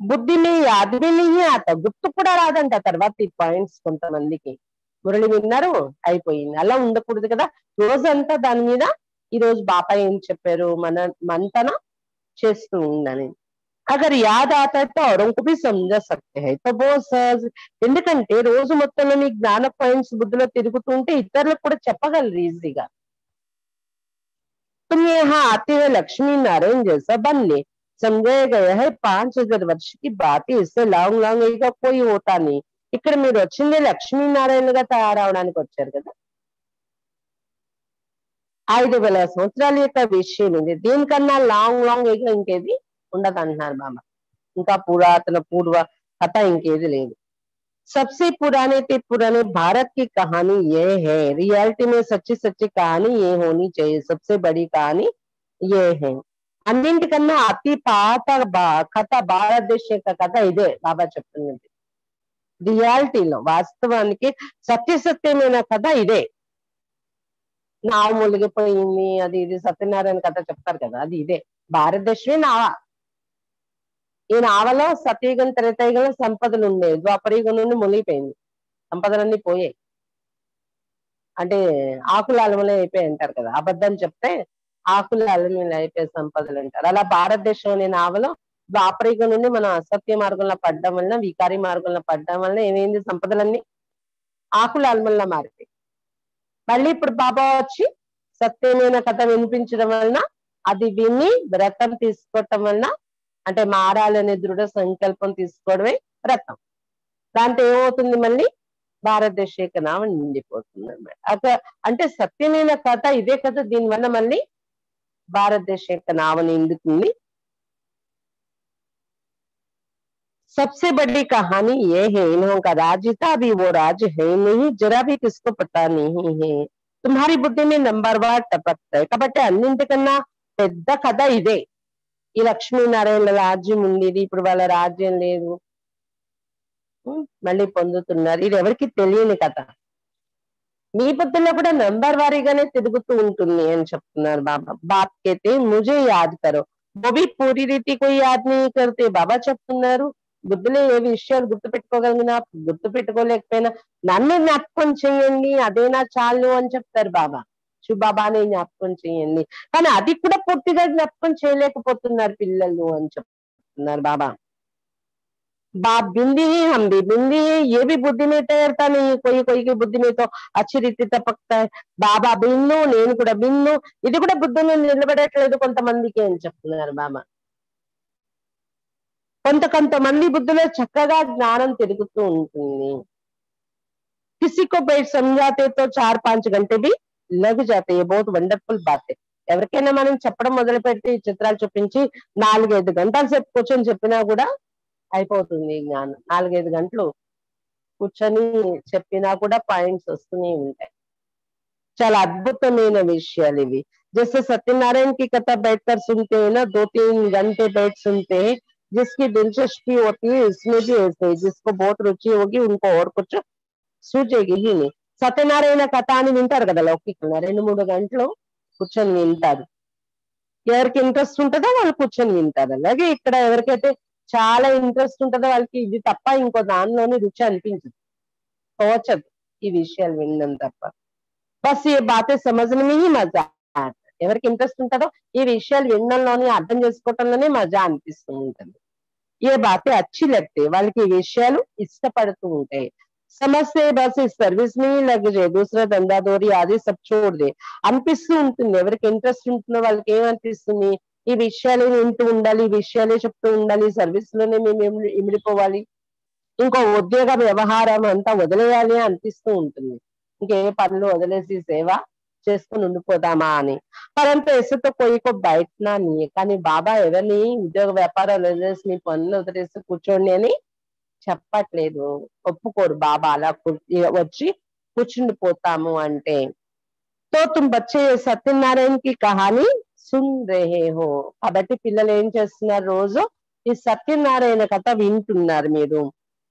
బుద్ధి మీ యాదవి नहीं आता, గుర్తు కూడా రాదంట తర్వాత ఈ పాయింట్స్ కొంతమందికి. మురళి విన్నారు అయిపోయింది, అలా ఉండకూడదు కదా. రోజంతా దాని మీద ఈ రోజు బాబా ఏం చెప్పారు మన మంతన చేస్తూ ఉందని. अगर याद आता है तो औरों को भी समझा सकते हैं तो बहुत सहज, ఎందుకంటే రోజు మొత్తంలో మీ జ్ఞాన పాయింట్స్ బుద్ధిలో తిరుగుతూ ఉంటే ఇతరులకు కూడా చెప్పగలరు ఈజీగా. तुम यहाँ आते हुए लक्ष्मी नारायण जैसा बनने समझाया गया है, 5000 वर्ष की बात है, इससे లాంగ్ లాంగ్ ఏగా कोई होता नहीं. ఇక్కడ మీరు వచ్చింది లక్ష్మీనారాయణగా తయారవడానికి వచ్చారు కదా. 5000 సంవత్సరాల యొక్క విషయం ఇది, దీనికన్నా లాంగ్ లాంగ్ ఏగా ఇంకేది ఉండదు అంటున్నారు బాబా. ఇంకా పురాతన పూర్వ కథ ఇంకేది లేదు. सबसे पुराने ते पुराने भारत की कहानी ये है, रियलिटी में सच्ची सच्ची कहानी ये होनी चाहिए, सबसे बड़ी कहानी ये है. అన్నింటికన్నా అతి పాత కథ భారతదేశ యొక్క కథ ఇదే బాబా చెప్తున్నది. రియాలిటీలో వాస్తవానికి సత్యమైన కథ ఇదే. నావ మునిగిపోయింది అది ఇది సత్యనారాయణ కథ చెప్తారు కదా, అది ఇదే. భారతదేశమే నావ. ఈ నావలో సతయుగం త్రేతాయుగంలో సంపదలు ఉండేవి, ద్వాపరయుగం నుండి మునిగిపోయింది, సంపదలన్నీ పోయాయి. అంటే ఆకుల అలమలే అయిపోయి అంటారు కదా, అబద్ధం చెప్తే ఆకుల అలమలు అయిపోయే సంపదలు అంటారు. అలా భారతదేశం అనే నావలో ద్వాపరయుగం నుండి మనం అసత్య మార్గంలో పడ్డం వలన, వికారి మార్గంలో పడ్డం వలన ఏమైంది, సంపదలన్నీ ఆకుల అలమల్లా మారిపోయి. మళ్ళీ ఇప్పుడు బాబా వచ్చి సత్యమైన కథ వినిపించడం వలన, అది విని వ్రతం తీసుకోవటం వలన, అంటే మారాలనే దృఢ సంకల్పం తీసుకోవడమే వ్రతం. దాంతో ఏమవుతుంది, మళ్ళీ భారతదేశ నామం నిండిపోతుంది అన్నమాట. అంటే సత్యమైన కథ ఇదే కథ, దీనివల్ల మళ్ళీ భారతదేశ నామం నిండుతుంది. सबसे बड़ी कहानी ये है, इन्हों का राज्य था, अभी वो राज्य है नहीं, जरा भी किसको पता नहीं है. तुम्हारी बुद्धि में नंबर वार टपकता है కాబట్టి అన్నింటికన్నా పెద్ద కథ ఇదే. ఈ లక్ష్మీనారాయణ రాజ్యం ఉండేది, ఇప్పుడు వాళ్ళ రాజ్యం లేదు, మళ్ళీ పొందుతున్నారు. ఇది ఎవరికి తెలియని కథ. మీ బుద్ధిలో కూడా నంబర్ వారీగానే తిరుగుతూ ఉంటుంది అని చెప్తున్నారు బాబా. బాప్ కేతే ముజే యాద్ కరో, वो भी पूरी रीति को याद नहीं करते. బాబా చెప్తున్నారు, బుద్ధిలో ఏ విషయాలు గుర్తు పెట్టుకోగలిగినా గుర్తు పెట్టుకోలేకపోయినా నన్ను జ్ఞాపకం చేయండి, అదేనా చాలు అని చెప్తారు బాబా. శివబాబానే జ్ఞాపకం చేయండి, కానీ అది కూడా పూర్తిగా జ్ఞాపకం చేయలేకపోతున్నారు పిల్లలు అని చెప్తున్నారు బాబా. बाप बिंदी है, हम भी बिंदी है, ये भी बुद्धि में तैरता नहीं, कोई कोई की बुद्धि में तो अच्छी रीति टपकता है. బాబా బిన్ను, నేను కూడా బిన్ను, ఇది కూడా బుద్ధిని నిలబడట్లేదు కొంతమందికి అని చెప్తున్నారు బాబా. కొంతమంది బుద్ధిలో చక్కగా జ్ఞానం తిరుగుతూ ఉంటుంది. किसी को बैठ समझाते तो 4-5 घंटे भी लग जाते, ये बहुत వండర్ఫుల్ బాత్. ఎవరికైనా మనం చెప్పడం మొదలు పెట్టి చిత్రాలు చూపించి 4-5 గంటల సేపు కూర్చొని చెప్పినా కూడా అయిపోతుంది జ్ఞానం. 4-5 గంటలు కూర్చొని చెప్పినా కూడా పాయింట్స్ వస్తూనే ఉంటాయి. చాలా అద్భుతమైన విషయాలు ఇవి. जैसे सत्यनारायण की कथा बैठकर सुनते हैं ना, 2-3 घंटे बैठ सुनते हैं, जिसकी दिलचस्पी होती है इसमें भी ऐसे ही, जिसको बहुत रुचि होगी उनको और कुछ सूझेगी ही नहीं. సత్యనారాయణ కథ అని వింటారు కదా లౌకికంగా, 2-3 గంటలు కూర్చొని వింటారు. ఎవరికి ఇంట్రెస్ట్ ఉంటుందో వాళ్ళు కూర్చొని వింటారు. అలాగే ఇక్కడ ఎవరికైతే చాలా ఇంట్రెస్ట్ ఉంటుందో వాళ్ళకి ఇది తప్ప ఇంకో దానిలోని రుచి అనిపించదు, తోచదు ఈ విషయాలు వినడం తప్ప. బస్ ఈ బాతే సమజ్నే మే హీ మజా. ఎవరికి ఇంట్రెస్ట్ ఉంటుందో ఈ విషయాలు వినడంలోని అర్థం చేసుకోవటంలోనే మజా అనిపిస్తూ ఉంటుంది. ఏ బాతే అచ్చి లగ్తే, వాళ్ళకి ఈ విషయాలు ఇష్టపడుతూ ఉంటాయి. సమస్య బస్ ఈ సర్వీస్ में ही लग जाए, दूसरा దందా దోరి అది सब छोड़ दे అనిపిస్తూ ఉంటుంది. ఎవరికి ఇంట్రెస్ట్ ఉంటుందో వాళ్ళకి ఏమనిపిస్తుంది, ఈ విషయాలు వింటూ ఉండాలి, ఈ విషయాలే చెప్తూ ఉండాలి, సర్వీస్ లోనే మేము ఇమిడిపోవాలి, ఇంకో ఉద్యోగ వ్యవహారం అంతా వదిలేయాలి అనిపిస్తూ ఉంటుంది. ఇంకే పనులు వదిలేసి సేవ చేసుకుని ఉండిపోదామా అని. పరంతు ఎసుతో కొయ్యకో బయటనా నీ కానీ బాబా ఎవరిని ఉద్యోగ వ్యాపారాలు వదిలేసి మీ పనులు వదిలేసి కూర్చోండి అని చెప్పట్లేదు. ఒప్పుకోరు బాబా అలా వచ్చి కూర్చుండిపోతాము అంటే. తో తుమ్ బచ్చే సత్యనారాయణ కి కహాని సున్ రహే హో. కాబట్టి పిల్లలు ఏం చేస్తున్నారు, రోజు ఈ సత్యనారాయణ కథ వింటున్నారు మీరు.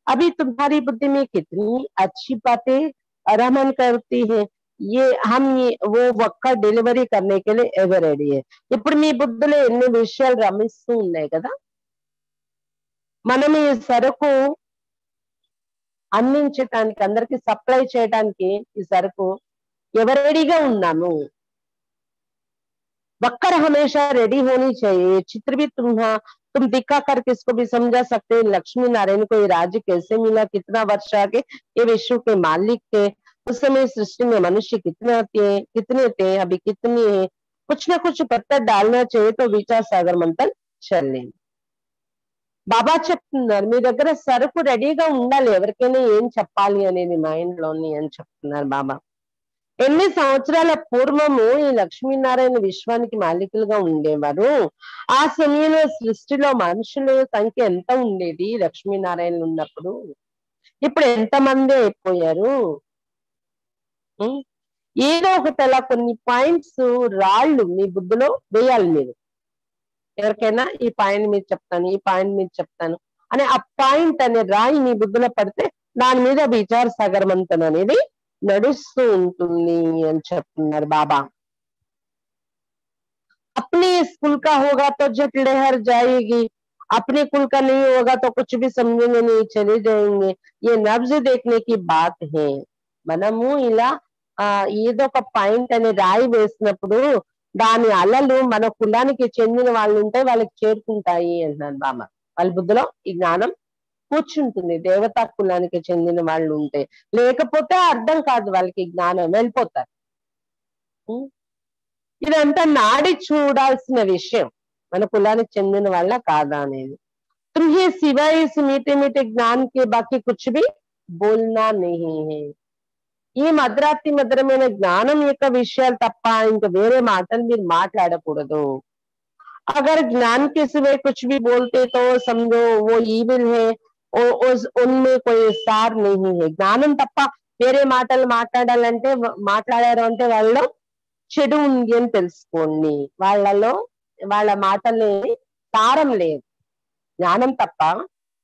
अभी तुम्हारी बुद्धि में कितनी अच्छी बातें रमन करती है, ये हम वो ఒక్క డెలివరీ करने के लिए ఎవర్ రెడీ है. ఇప్పుడు మీ బుద్ధిలో ఎన్ని విషయాలు రమిస్తూ ఉన్నాయి కదా. మనం ఈ సరుకు అందించటానికి, అందరికి సప్లై చేయడానికి ఈ సరుకు ఎవరు రెడీగా ఉన్నాము. वक्कर हमेशा रेडी होनी चाहिए. चित्र भी तुम दिखा कर किसको भी समझा सकते हैं. लक्ष्मी नारायण को ये राज्य कैसे मिला, कितना वर्ष आगे ये विश्व के मालिक थे, उस समय सृष्टि में मनुष्य कितने थे, अभी कितने हैं. कुछ ना कुछ पत्थर डालना चाहिए तो विचार सागर मंथन चलने. బాబా చెప్తున్నారు మీ దగ్గర సరుకు రెడీగా ఉండాలి, ఎవరికైనా ఏం చెప్పాలి అనేది మైండ్ లోని అని చెప్తున్నారు బాబా. ఎన్ని సంవత్సరాల పూర్వము ఈ లక్ష్మీనారాయణ విశ్వానికి మాలికులుగా ఉండేవారు. ఆ సమయంలో సృష్టిలో మనుషుల సంఖ్య ఎంత ఉండేది లక్ష్మీనారాయణ ఉన్నప్పుడు, ఇప్పుడు ఎంతమంది అయిపోయారు. ఏదో ఒకటి అలా కొన్ని పాయింట్స్ రాళ్ళు మీ బుద్ధిలో వేయాలి మీరు. ఎవరికైనా ఈ పాయింట్ మీద చెప్తాను, ఈ పాయింట్ మీద చెప్తాను అని ఆ పాయింట్ అనే రాయి మీ బుద్ధిలో పడితే దాని మీద విచార సాగరమంతన్ అనేది నడుస్తూ ఉంటుంది అని చెప్తున్నారు బాబా. अपने स्कूल का होगा तो जट लहर जाएगी, अपने कुल का नहीं होगा तो कुछ भी समझेंगे नहीं, चले जाएंगे. ये नब्ज देखने की बात है. మనము ఇలా ఏదో ఒక పాయింట్ అనే రాయి వేసినప్పుడు దాని అలలు మన కులానికి చెందిన వాళ్ళు ఉంటే వాళ్ళకి చేరుకుంటాయి అంటున్నాను బాబా. వాళ్ళ బుద్ధిలో ఈ జ్ఞానం కూర్చుంటుంది. దేవతా కులానికి చెందిన వాళ్ళు ఉంటే, లేకపోతే అర్థం కాదు వాళ్ళకి జ్ఞానం, వెళ్ళిపోతారు. ఇదంతా నాడి చూడాల్సిన విషయం, మన కులానికి చెందిన వాళ్ళ కాదా అనేది. తుమ్హే సివాయ్ ఇస్ మీటే మీటే జ్ఞాన్ కే బాకీ కుచ్ భీ బోల్నా నహీ హై. ఈ మధురమైన జ్ఞానం యొక్క విషయాలు తప్ప ఇంకా వేరే మాటలు మీరు మాట్లాడకూడదు. अगर ज्ञान के सिवाय कुछ भी बोलते तो समझो वो ఈవిల్ है, उनमें कोई सार नहीं है. జ్ఞానం తప్ప వేరే మాటలు మాట్లాడారు అంటే వాళ్ళలో చెడు ఉంది అని తెలుసుకోండి. వాళ్ళ మాటలు సారం లేదు. జ్ఞానం తప్ప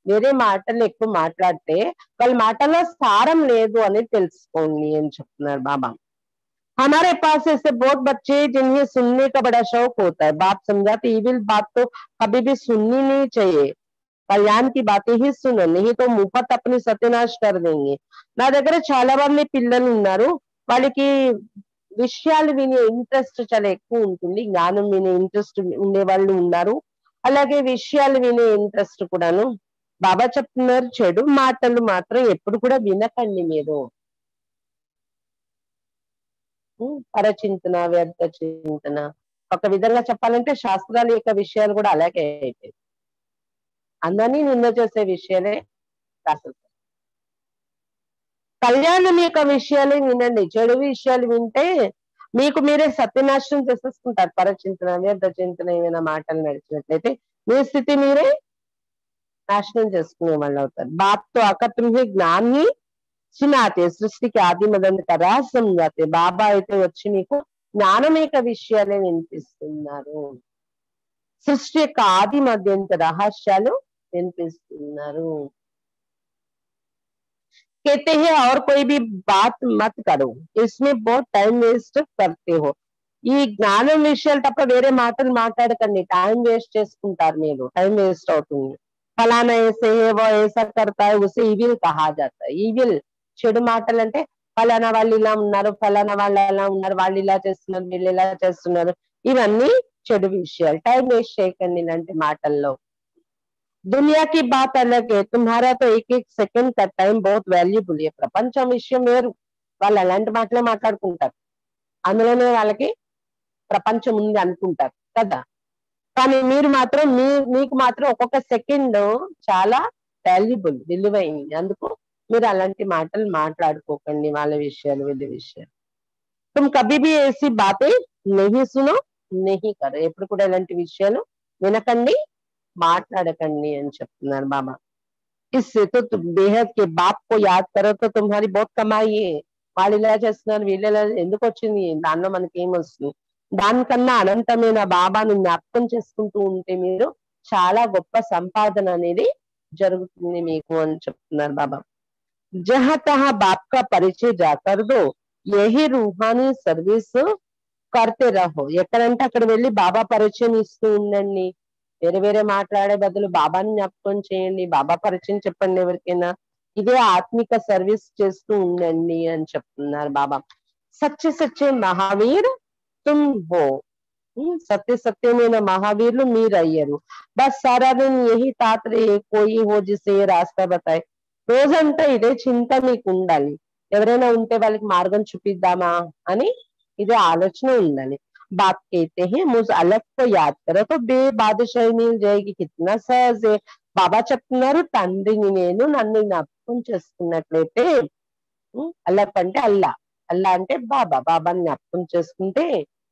వేరే మాటలు ఎక్కువ మాట్లాడితే వాళ్ళ మాటల్లో సారం లేదు అని తెలుసుకోండి అని చెప్తున్నారు బాబా. हमारे पास ऐसे बहुत बच्चे जिन्हें सुनने का बड़ा शौक होता है. बाप समझाते ईविल बात तो कभी भी सुननी नहीं चाहिए, कल्याण की बातें ही सुनो, नहीं तो मुफ्त अपनी సత్యనాశ कर देंगे. నా దగ్గర చాలా మంది పిల్లలు ఉన్నారు, వాళ్ళకి విషయాలు వినే ఇంట్రెస్ట్ చాలా ఎక్కువ ఉంటుంది, జ్ఞానం వినే ఇంట్రెస్ట్ ఉండే వాళ్ళు ఉన్నారు, అలాగే విషయాలు వినే ఇంట్రెస్ట్ కూడాను. బాబా చెప్తున్నారు చెడు మాటలు మాత్రం ఎప్పుడు కూడా వినకండి మీరు. పరచింతన, వ్యర్థ చింతన, ఒక విధంగా చెప్పాలంటే శాస్త్రాల యొక్క విషయాలు కూడా అలాగే అయిపోయాయి. అందరినీ నింద చేసే విషయాలే రాస్తారు. కళ్యాణం యొక్క విషయాలే వినండి. చెడు విషయాలు వింటే మీకు మీరే సత్యనాశనం చేసేసుకుంటారు. పరచింతన, వ్యర్థ చింతన ఏమైనా మాటలు నడిచినట్లయితే మీ స్థితి మీరే నాశనం చేసుకునే వాళ్ళు అవుతారు. బాప్తో అకత్రుహే జ్ఞాన్ని సునాతే, సృష్టికి ఆది మదంత రహస్యం సంజాతే. బాబా అయితే వచ్చి మీకు జ్ఞానమేక విషయాలే వినిపిస్తున్నారు, సృష్టి యొక్క ఆది మధ్యంత రహస్యాలు వినిపిస్తున్నారు. कहते हैं और कोई भी बात मत करो, इसमें बहुत टाइम वेस्ट करते हो. ఈ జ్ఞానం విషయాలు తప్ప వేరే మాటలు మాట్లాడకండి, టైం వేస్ట్ చేసుకుంటారు మీరు, టైం వేస్ట్ అవుతుంది. ఫలానా ऐसे है वो ऐसा करता है उसे ఈవిల్ कहा जाता है. ఈవిల్ చెడు మాటలు అంటే ఫలానా వాళ్ళు ఇలా ఉన్నారు, ఫలానా వాళ్ళు అలా ఉన్నారు, వాళ్ళు ఇలా చేస్తున్నారు, వీళ్ళు ఇలా చేస్తున్నారు, ఇవన్నీ చెడు విషయాలు. టైం వేస్ట్ చేయకండి ఇలాంటి మాటల్లో. दुनिया की बात अलग है, तुम्हारा तो एक एक सेकंड का టైం बहुत వాల్యుబుల్. ప్రపంచం విషయం వేరు, వాళ్ళు అలాంటి మాటలే మాట్లాడుకుంటారు, అందులోనే వాళ్ళకి ప్రపంచం ఉంది అనుకుంటారు కదా. కానీ మీరు మాత్రం మీకు మాత్రం ఒక్కొక్క సెకండ్ చాలా వాల్యుబుల్, విలువైంది. అందుకు మీరు అలాంటి మాటలు మాట్లాడుకోకండి, వాళ్ళ విషయాలు వీళ్ళ విషయాలు. तुम कभी भी ऐसी बातें नहीं सुनो, नहीं करो. ఎప్పుడు కూడా ఇలాంటి విషయాలు వినకండి, మాట్లాడకండి అని చెప్తున్నారు బాబా. इससे तो तुम बेहद के बाप को याद करो तो तुम्हारी बहुत कमाई है. వాళ్ళు ఇలా చేస్తున్నారు, వీళ్ళు ఇలా ఎందుకు వచ్చింది, దానిలో మనకి ఏమొస్తుంది. దానికన్నా అనంతమైన బాబాను జ్ఞాపకం చేసుకుంటూ ఉంటే మీరు చాలా గొప్ప సంపాదన అనేది జరుగుతుంది మీకు అని చెప్తున్నారు బాబా. जहां तहां बाप का परिचय जाकर दो, यही रूहानी सर्विस करते रहो. ఎక్కడంటే అక్కడ వెళ్ళి బాబా పరిచయం ఇస్తూ ఉండండి. వేరే వేరే మాట్లాడే బదులు బాబాని జ్ఞాపకం చేయండి, బాబా పరిచయం చెప్పండి ఎవరికైనా. ఇదే ఆత్మిక సర్వీస్ చేస్తూ ఉండండి అని చెప్తున్నారు బాబా. సత్య సత్య మహావీర్ తుమ్ హో. సత్య సత్యమైన మహావీర్లు మీరు అయ్యారు. బస్ సారా దిన్ యహీ తాత్రే కోయి హో జిసే రాస్తా బతాయ్. రోజంతా ఇదే చింత మీకు ఉండాలి, ఎవరైనా ఉంటే వాళ్ళకి మార్గం చూపిద్దామా అని ఇదే ఆలోచన ఉండాలి. बाप कहते हैं मुझ अलग को याद करो तो बे बादशाही मिल जाएगी. कितना सहज है. బాబా చెప్తున్నారు, తండ్రిని నేను నన్ను జ్ఞాపకం చేసుకున్నట్లయితే, అల్లప్ అంటే అల్లా, అల్లా అంటే బాబా, బాబాని జ్ఞాపకం చేసుకుంటే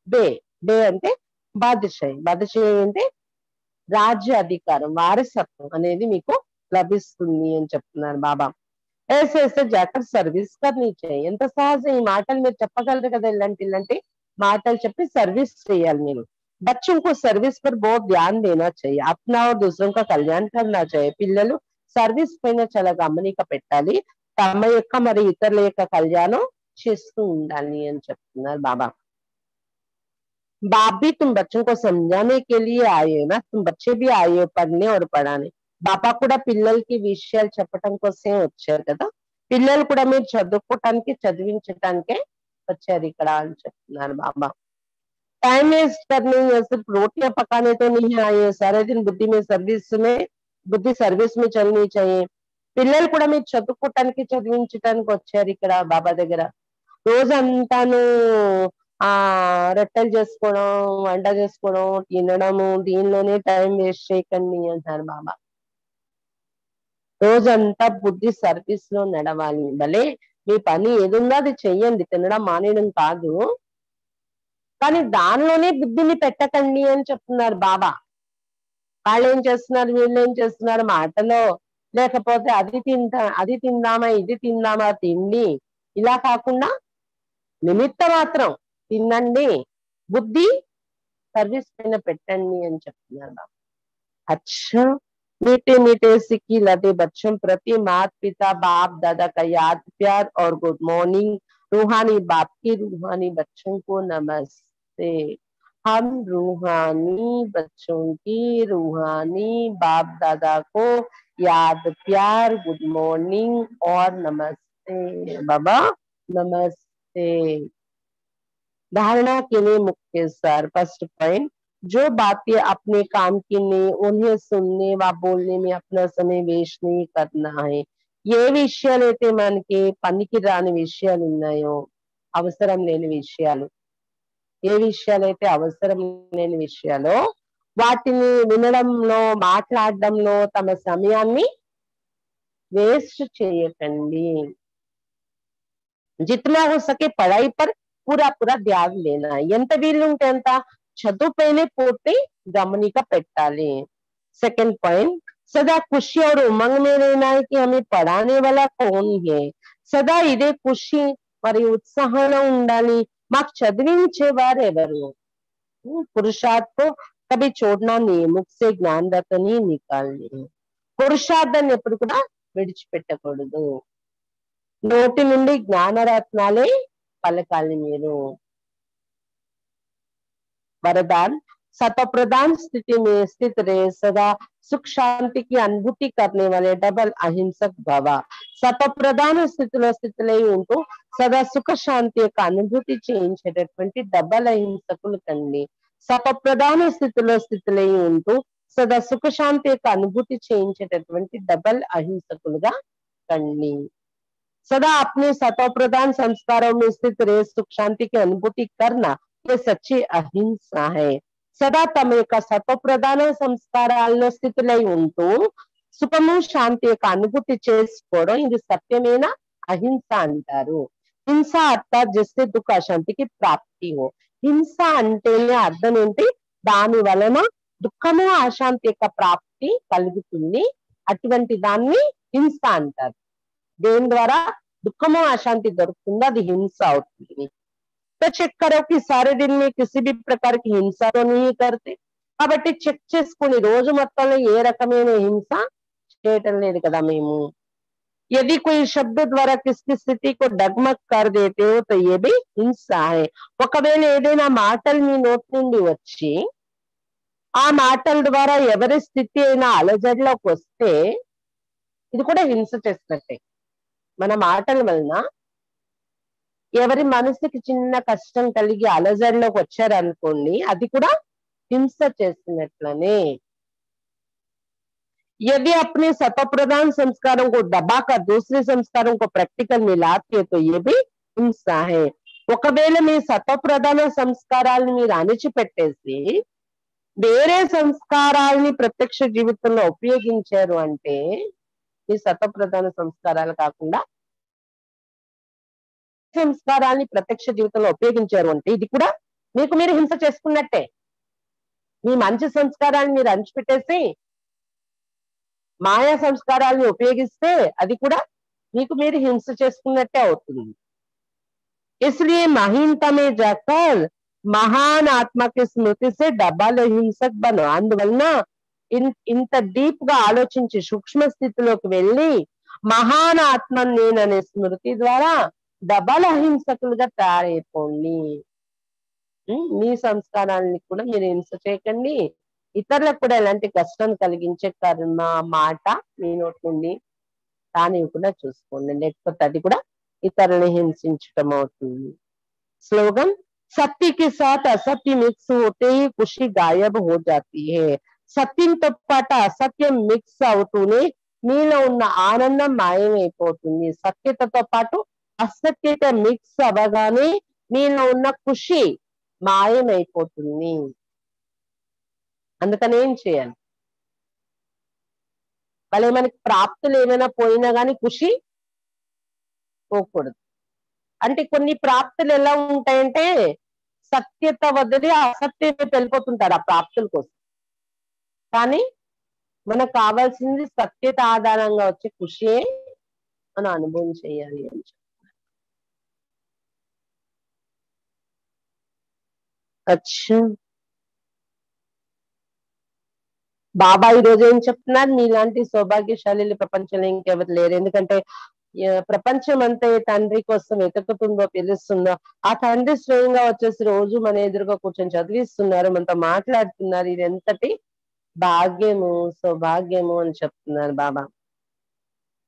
బే, బే అంటే బాదషాయి, బాదషాయి అంటే రాజ్య అధికారం, వారసత్వం అనేది మీకు లభిస్తుంది అని చెప్తున్నారు బాబా. ऐसे ऐसे जाकर सर्विस करनी चाहिए. ఎంత సహజం ఈ మాటలు మీరు చెప్పగలరు కదా, ఇలాంటి మాటలు చెప్పి సర్వీస్ చేయాలి మీరు. बच्चों को सर्विस पर बहुत ध्यान देना चाहिए. अपना और दूसरों का कल्याण करना चाहिए. పిల్లలు సర్వీస్ పైన చాలా గమనిక పెట్టాలి, తమ యొక్క మరి ఇతరుల యొక్క కళ్యాణం చేస్తూ ఉండాలి అని చెప్తున్నారు బాబా. बाप भी तुम बच्चों को समझाने के लिए आए हो ना, तुम बच्चे भी आए हो पढ़ने और पढ़ाने. బాబా కూడా పిల్లలకి విషయాలు చెప్పటం కోసమే వచ్చారు కదా, పిల్లలు కూడా మీరు చదువుకోవటానికి చదివించటానికే వచ్చారు ఇక్కడ అని చెప్తున్నారు బాబా. टाइम वेस्ट करने या सिर्फ रोटियां पकाने तो नहीं आए, सारे दिन बुद्धि सर्विस में चलनी चाहिए. పిల్లలు కూడా మీరు చదువుకోవటానికి చదివించటానికి వచ్చారు ఇక్కడ బాబా దగ్గర. రోజంతాను ఆ రొట్టెలు చేసుకోవడం, వంట చేసుకోవడం, తినడము, దీనిలోనే టైం వేస్ట్ చేయకండి అంటారు బాబా. రోజంతా బుద్ధి సర్వీస్ లో నడవాలి. భలే మీ పని ఏదుందో అది చెయ్యండి, తినడం మానేయడం కాదు, కానీ దానిలోనే బుద్ధిని పెట్టకండి అని చెప్తున్నారు బాబా. వాళ్ళు ఏం చేస్తున్నారు, వీళ్ళు ఏం చేస్తున్నారు మాటలో, లేకపోతే అది తిందామా ఇది తిందామా తిండి, ఇలా కాకుండా నిమిత్త మాత్రం తినండి, బుద్ధి సర్వీస్ పైన పెట్టండి అని చెప్తున్నారు బాబా. अच्छा मीठे मीठे सिक्की लदे बच्चों प्रति माता पिता बाप दादा का याद प्यार और गुड मॉर्निंग. रूहानी बाप की रूहानी बच्चों को नमस्ते. हम रूहानी बच्चों की रूहानी बाप दादा को याद प्यार गुड मॉर्निंग और नमस्ते. बाबा नमस्ते. धारणा के लिए मुख्य सार. फर्स्ट पॉइंट, जो बातें अपने काम की नहीं, उन्हें सुनने व बोलने में अपना समय वेस्ट नहीं करना है. ఏ విషయాలైతే మనకి పనికి రాని విషయాలు ఉన్నాయో, అవసరం లేని విషయాలు, ఏ విషయాలైతే అవసరం లేని విషయాలో వాటిని వినడంలో మాట్లాడడంలో తమ సమయాన్ని వేస్ట్ చేయకండి. जितना हो सके पढ़ाई पर पूरा पूरा ध्यान देना. ఎంత వీలుంటే అంత చదువుపైనే పూర్తి గమనిక పెట్టాలి. सेकंड पॉइंट, सदा खुशी और उमंग में रहना है कि हमें पढ़ाने वाला कौन है. సదా ఇదే ఖుషి మరియు ఉత్సాహంలో ఉండాలి, మాకు చదివించేవారు ఎవరు. पुरुषार्थ को कभी छोड़ना नहीं, मुख से ज्ञान रत्न निकालनी है. పురుషార్థాన్ని ఎప్పుడు కూడా విడిచిపెట్టకూడదు, నోటి నుండి జ్ఞానరత్నాలే పలకాలి మీరు. वरदान, सत्व प्रधान स्थिति में स्थित रहे, सदा सुख शांति की अनुभूति करने वाले डबल अहिंसक भव. सत्व ప్రధాన స్థితిలో స్థితిలై ఉంటూ సదా సుఖ శాంతి యొక్క అనుభూతి చేయించేటటువంటి డబల్ అహింసకులు కండి. సత్వ ప్రధాన స్థితిలో స్థితిలై ఉంటూ సదా సుఖశాంతి యొక్క అనుభూతి చేయించేటటువంటి డబల్ అహింసకులుగా కండి. सदा अपने सतो प्रधान संस्कारों में स्थित रहे सुख शांति की अनुभूति करना ये सच्ची अहिंसा है. సదా తమ యొక్క సత్వ ప్రధాన సంస్కారాల్లో స్థితులై ఉంటూ సుఖము శాంతి యొక్క అనుభూతి చేసుకోవడం ఇది సత్యమైన అహింస అంటారు. హింస అర్థాత్ జిస్తే దుఃఖ శాంతికి ప్రాప్తి హో. హింస అంటేనే అర్థం ఏంటి? దాని వలన దుఃఖము అశాంతి యొక్క ప్రాప్తి కలుగుతుంది. అటువంటి దాన్ని హింస అంటారు. देन द्वारा दुखमो अशांति दొరుకుతుంది అది హింస అవుతుంది. तो चेक करो कि सारे दिन में किसी भी प्रकार की हिंसा तो नहीं करते. కాబట్టి చెక్ చేసుకుని రోజు మొత్తంలో ఏ రకమైన హింస చేయటం లేదు కదా మేము. यदि कोई शब्द द्वारा किसी स्थिति को डगमग कर देते हो तो ये भी हिंसा है. ఒకవేళ ఏదైనా మాటలు మీ నోటి నుండి వచ్చి ఆ మాటల ద్వారా ఎవరి స్థితి అయినా అలజడిలోకి వస్తే ఇది కూడా హింస చేసినట్టే. మన మాటల వలన ఎవరి మనసుకి చిన్న కష్టం కలిగి అలజడిలోకి వచ్చారనుకోండి అది కూడా హింస చేసినట్లనే. यदि अपने सत्व प्रधान संस्कारों को दबाकर दूसरे संस्कारों को प्रैक्टिकल में लाते हैं तो ये भी हिंसा है. ఒకవేళ మీ సత్వ ప్రధాన సంస్కారాలను మీరు అణిచిపెట్టేసి వేరే సంస్కారాలని ప్రత్యక్ష జీవితంలో ఉపయోగించారు అంటే ఈ సత్వ ప్రధాన సంస్కారాలు కాకుండా సంస్కారాన్ని ప్రత్యక్ష జీవితంలో ఉపయోగించారు అంటే ఇది కూడా మీకు మీరు హింస చేసుకున్నట్టే. మీ మంచి సంస్కారాన్ని మీరు అణిచిపెట్టేసి మాయా సంస్కారాన్ని ఉపయోగిస్తే అది కూడా మీకు మీరు హింస చేసుకున్నట్టే అవుతుంది. इसलिए महीनता में जाकर महान आत्मा की स्मृति से डबल हिंसक बनो. అందువలన ఇంత డీప్ గా ఆలోచించి సూక్ష్మ స్థితిలోకి వెళ్ళి మహాన్ ఆత్మ నేననే స్మృతి ద్వారా డబల్ అహింసకులుగా తయారైపోండి. మీ సంస్కారాన్ని కూడా మీరు హింస చేయకండి. ఇతరులకు కూడా ఎలాంటి కష్టం కలిగించే కర్మ మాట మీ నోటి నుండి రానివ్వకుండా చూసుకోండి. లేకపోతే అది కూడా ఇతరులను హింసించటం అవుతుంది. స్లోగన్ सत्य के साथ असत्य मिक्स होते ही खुशी गायब हो जाती है. సత్యంతో పాటు అసత్యం మిక్స్ అవుతూనే మీలో ఉన్న ఆనందం మాయమైపోతుంది. సత్యతతో పాటు అసత్యత మిక్స్ అవ్వగానే మీలో ఉన్న ఖుషి మాయమైపోతుంది. అందుకని ఏం చేయాలి? వాళ్ళే మనకి ప్రాప్తులు ఏమైనా పోయినా గానీ ఖుషి పోకూడదు. అంటే కొన్ని ప్రాప్తులు ఎలా ఉంటాయంటే సత్యత వదిలి అసత్యం వెళ్ళిపోతుంటారు ఆ ప్రాప్తుల కోసం. కానీ మనకు కావాల్సింది సత్యత ఆధారంగా వచ్చే ఖుషియే మనం అనుభవం చేయాలి అని చెప్తున్నారు. అచ్చా బాబా ఈ రోజు ఏం చెప్తున్నారు? మీలాంటి సౌభాగ్యశాలి ప్రపంచంలో ఇంకెవరు లేరు. ఎందుకంటే ప్రపంచం అంతా ఏ తండ్రి కోసం వెతుకుతుందో పిలుస్తుందో ఆ తండ్రి స్వయంగా వచ్చేసి రోజు మన ఎదురుగా కూర్చొని చదివిస్తున్నారు, మనతో మాట్లాడుతున్నారు. ఇది ఎంతటి భాగ్యము సౌభాగ్యము అని చెప్తున్నారు బాబా.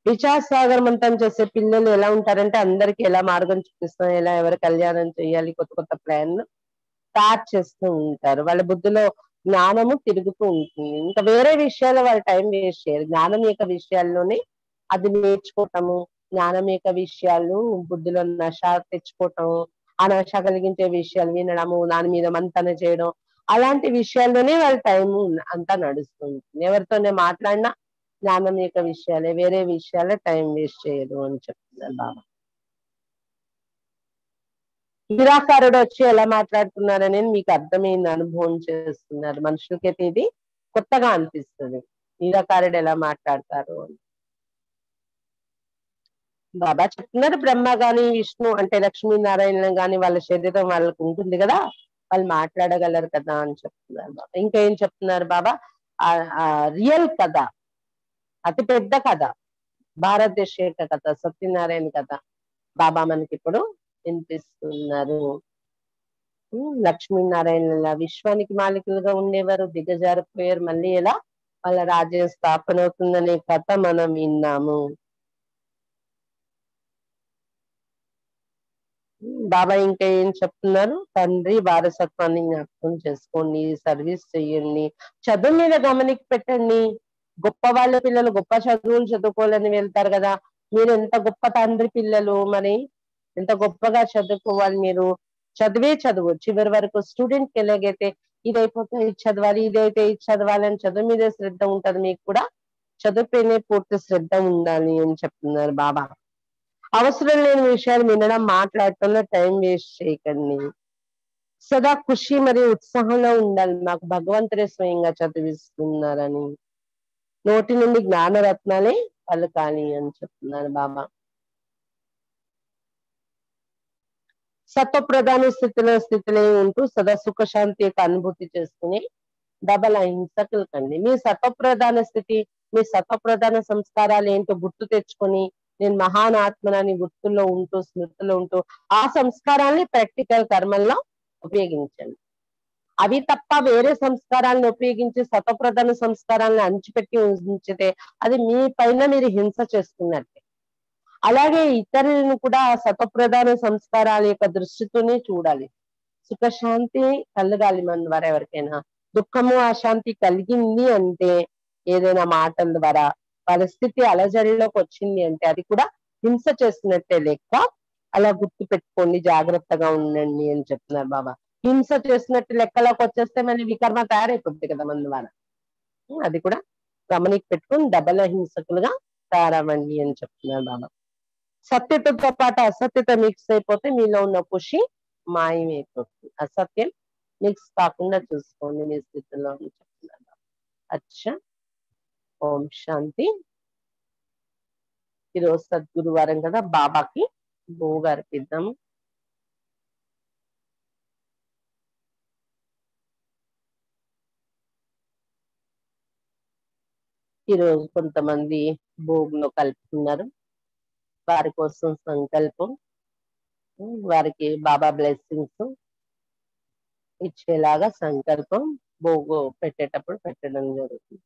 విచార్ సాగర్ మంతం చేసే పిల్లలు ఎలా ఉంటారంటే అందరికి ఎలా మార్గం చూపిస్తాం, ఎలా ఎవరు కళ్యాణం చేయాలి, కొత్త కొత్త ప్లాన్ స్టార్ట్ చేస్తూ ఉంటారు. వాళ్ళ బుద్ధిలో జ్ఞానము తిరుగుతూ ఉంటుంది. ఇంకా వేరే విషయాల్లో వాళ్ళ టైం వేస్ట్ చేయరు. జ్ఞానం యొక్క విషయాల్లోనే అది నేర్చుకోవటము, జ్ఞానం యొక్క విషయాలు బుద్ధిలో నశ తెచ్చుకోవటము, ఆ నశ కలిగించే విషయాలు వినడము, దాని మీద మంతన చేయడం, అలాంటి విషయాల్లోనే వాళ్ళ టైం అంతా నడుస్తుంది. ఎవరితోనే మాట్లాడినా జ్ఞానం యొక్క విషయాలే, వేరే విషయాలే టైం వేస్ట్ చేయరు అని చెప్తున్నారు బాబా. నిరాకారుడు వచ్చి ఎలా మాట్లాడుతున్నారనేది మీకు అర్థమైంది, అనుభవం చేస్తున్నారు. మనుషులకైతే ఇది కొత్తగా అనిపిస్తుంది, నిరాకారుడు ఎలా మాట్లాడతారు అని. బాబా చెప్తున్నారు బ్రహ్మ గాని విష్ణు అంటే లక్ష్మీనారాయణ గాని వాళ్ళ శరీరం వాళ్ళకు ఉంటుంది కదా, వాళ్ళు మాట్లాడగలరు కదా అని చెప్తున్నారు బాబా. ఇంకా ఏం చెప్తున్నారు బాబా? ఆ రియల్ కథ, అతి పెద్ద కథ, భారతదేశ యొక్క కథ, సత్యనారాయణ కథ బాబా మనకి ఇప్పుడు వినిపిస్తున్నారు. లక్ష్మీనారాయణ విశ్వానికి మాలికులుగా ఉండేవారు, దిగజారిపోయారు, మళ్ళీ ఎలా వాళ్ళ రాజ్యం స్థాపన అవుతుందనే కథ మనం విన్నాము. బాబా ఇంకా ఏం చెప్తున్నారు? తండ్రి వారసత్వాన్ని జ్ఞాపకం చేసుకోండి, సర్వీస్ చెయ్యండి, చదువు మీద గమనిక పెట్టండి. గొప్ప వాళ్ళ పిల్లలు గొప్ప చదువులు చదువుకోవాలని వెళ్తారు కదా, మీరు ఎంత గొప్ప తండ్రి పిల్లలు, మరి ఎంత గొప్పగా చదువుకోవాలి మీరు. చదివే చదువు చివరి వరకు స్టూడెంట్ కి ఎలాగైతే ఇదైపోతే ఇది చదవాలి, ఇదైతే ఇది చదవాలి అని చదువు మీద శ్రద్ధ ఉంటది, మీకు కూడా చదువుపైనే పూర్తి శ్రద్ధ ఉండాలి అని చెప్తున్నారు బాబా. అవసరం లేని విషయాలు వినడం, మాట్లాడటంలో టైం వేస్ట్ చేయకండి. సదా ఖుషి మరియు ఉత్సాహంలో ఉండాలి, మాకు భగవంతుడే స్వయంగా చదివిస్తున్నారని. నోటి నుండి జ్ఞానరత్నాలే పలకాలి అని చెప్తున్నారు బాబా. సత్వప్రధాన స్థితిలో ఉంటూ సదా సుఖశాంతి యొక్క అనుభూతి చేసుకుని డబల్ అహింసకులు కండి. మీ సత్వప్రధాన స్థితి, మీ సత్వప్రధాన సంస్కారాలు ఏంటో గుర్తు తెచ్చుకొని, నేను మహాన్ ఆత్మనని గుర్తుల్లో ఉంటూ స్మృతిలో ఉంటూ ఆ సంస్కారాన్ని ప్రాక్టికల్ కర్మల్లో ఉపయోగించండి. అవి తప్ప వేరే సంస్కారాలను ఉపయోగించి సత్వప్రధాన సంస్కారాలను అణిచిపెట్టి ఉంచితే అది మీ పైన మీరు హింస చేస్తున్నట్టే. అలాగే ఇతరులను కూడా ఆ సత్వప్రధాన సంస్కారాల యొక్క దృష్టితోనే చూడాలి. సుఖశాంతి కలగాలి మన ద్వారా. ఎవరికైనా దుఃఖము అశాంతి కలిగింది అంటే, ఏదైనా మాటల ద్వారా పరిస్థితి అలజడిలోకి వచ్చింది అంటే అది కూడా హింస చేస్తున్నట్టే లెక్క. అలా గుర్తు పెట్టుకోండి, జాగ్రత్తగా ఉండండి అని చెప్తున్నారు బాబా. హింస చేసినట్టు లెక్కలోకి వచ్చేస్తే మళ్ళీ వికర్మ తయారైపోతుంది కదా మన ద్వారా. అది కూడా గమనిక పెట్టుకుని డబల్ అహింసకులుగా తయారవ్వండి అని చెప్తున్నారు బాబా. సత్యతతో పాటు అసత్యత మిక్స్ అయిపోతే మీలో ఉన్న ఖుషి మాయమైపోతుంది. అసత్యం మిక్స్ కాకుండా చూసుకోండి మీ స్థితిలో అని చెప్తున్నారు. అచ్చా, ఓం శాంతి. ఈరోజు సద్గురువారం కదా, బాబాకి భోగ్ అర్పిద్దాము. ఈరోజు కొంతమంది భోగ్లో కలుపుతున్నారు, వారి కోసం సంకల్పం, వారికి బాబా బ్లెస్సింగ్స్ ఇచ్చేలాగా సంకల్పం భోగు పెట్టేటప్పుడు పెట్టడం జరుగుతుంది.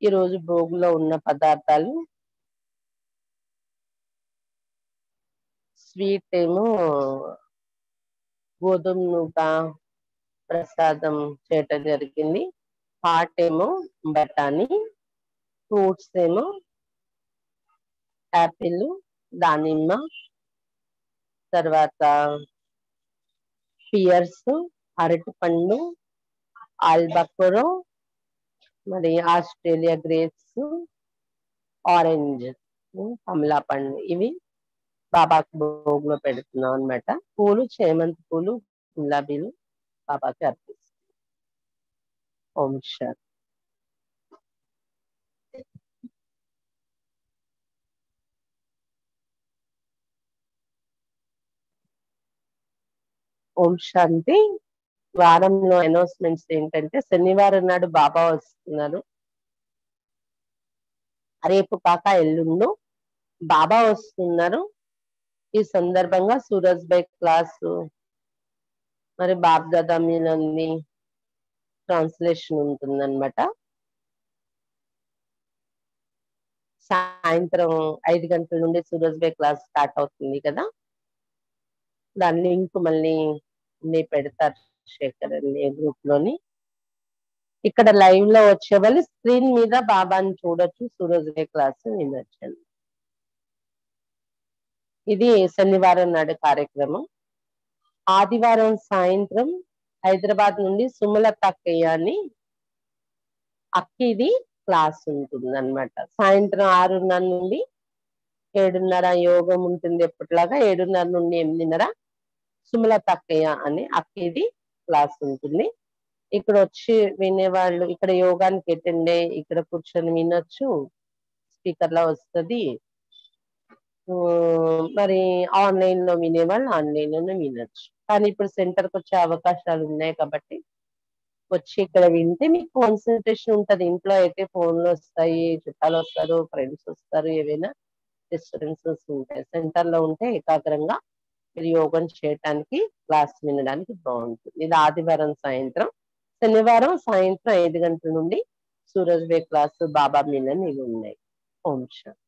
ఈరోజు భోగులో ఉన్న పదార్థాలు స్వీట్ ఏమో గోధుమ నూక ప్రసాదం చేయటం జరిగింది. హాట్ ఏమో బఠానీ, ఫ్రూట్స్ ఏమో యాపిల్, దానిమ్మ, తర్వాత పియర్స్, అరటిపండు, ఆల్బకోరో, మరి ఆస్ట్రేలియా గ్రేప్స్, ఆరెంజ్, కమలా పండు, ఇవి బాబాకి భోగులో పెడుతున్నాం అనమాట. పూలు చేమంతి పూలు, గులాబీలు బాబాకి అర్పిస్తాం. ఓం శాంతి. ఓం శాంతి. వారంలో అనౌన్స్మెంట్స్ ఏంటంటే, శనివారం నాడు బాబా వస్తున్నారు, రేపు కాక ఎల్లుండు బాబా వస్తున్నారు. ఈ సందర్భంగా సూరజ్ భాయ్ క్లాసు మరి బాబ్ దాదా మీనంది ట్రాన్స్లేషన్ ఉంటుందన్నమాట. సాయంత్రం 5 గంటల నుండి సూరజ్ భాయ్ క్లాస్ స్టార్ట్ అవుతుంది కదా, దాని లింక్ మళ్ళీ పెడతారు శేఖర్ అనే గ్రూప్ లోని. ఇక్కడ లైవ్ లో వచ్చే వాళ్ళు స్క్రీన్ మీద బాబాని చూడొచ్చు, సూరజ్ భాయ్ క్లాస్ వినొచ్చు. ఇది శనివారం నాడు కార్యక్రమం. ఆదివారం సాయంత్రం హైదరాబాద్ నుండి సుమలత అక్కయ్య అని అక్కిది క్లాస్ ఉంటుంది అనమాట. సాయంత్రం 6:30 నుండి 7:30 యోగం ఉంటుంది ఎప్పటిలాగా. 7:30 నుండి 8:30 సుమలత అక్కయ్య అని అక్కిది క్లాస్ ఉంటుంది. ఇక్కడ వచ్చి వినేవాళ్ళు ఇక్కడ యోగానికి అటెండ్ అయ్యి ఇక్కడ కూర్చొని వినొచ్చు, స్పీకర్ లో వస్తుంది. మరి ఆన్లైన్ లో వినేవాళ్ళు ఆన్లైన్ లోనే వినొచ్చు. కానీ ఇప్పుడు సెంటర్కి వచ్చే అవకాశాలు ఉన్నాయి కాబట్టి వచ్చి ఇక్కడ వింటే మీకు కాన్సన్ట్రేషన్ ఉంటది. ఇంట్లో అయితే ఫోన్లు వస్తాయి, చుట్టాలు వస్తారు, ఫ్రెండ్స్ వస్తారు, ఏవైనా డిస్టర్బెన్సెస్ ఉంటాయి. సెంటర్ లో ఉంటే ఏకాగ్రంగా మీరు యోగం చేయటానికి, క్లాస్ వినడానికి బాగుంటుంది. ఇది ఆదివారం సాయంత్రం. శనివారం సాయంత్రం 5 గంటల నుండి सूरज वे क्लास बाबा मीना नहीं ఉన్నాయి. ఓం శాంతి.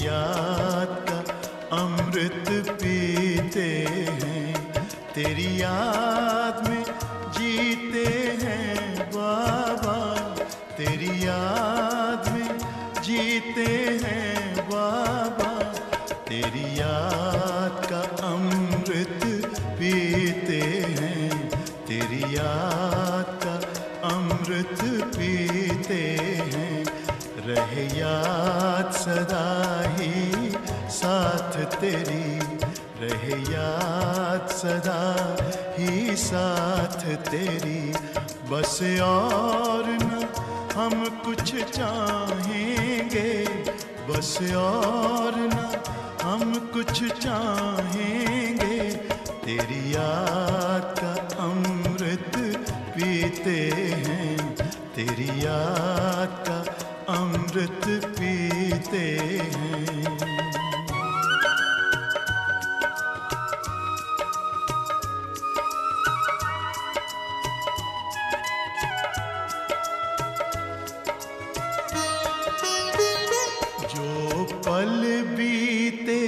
याद का अमृत पीते हैं, तेरी याद में जीते हैं बाबा, तेरी याद में जीते हैं बाबा, तेरी याद का अमृत पीते हैं, तेरी याद का अमृत पीते हैं। रहे याद सदा ही साथ तेरी, रहे याद सदा ही साथ तेरी। बस और न हम कुछ चाहेंगे, बस और न हम कुछ चाहेंगे, तेरी याद का अमृत पीते हैं, तेरी याद का अमृत पीते हैं। जो पल बीते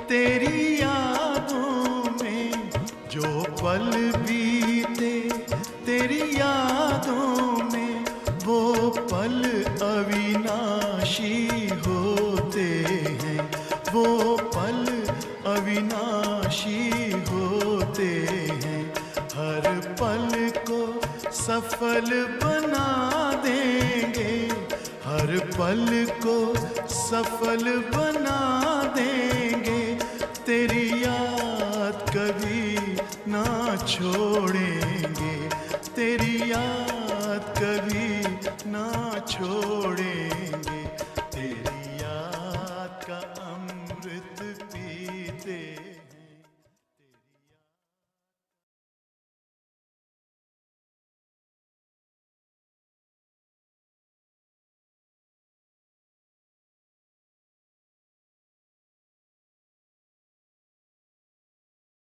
तेरी यादों में, जो पल बीते तेरी यादों में, वो पल अविनाशी होते हैं, वो पल अविनाशी होते हैं। हर पल को सफल बना देंगे, हर पल को सफल बना देंगे,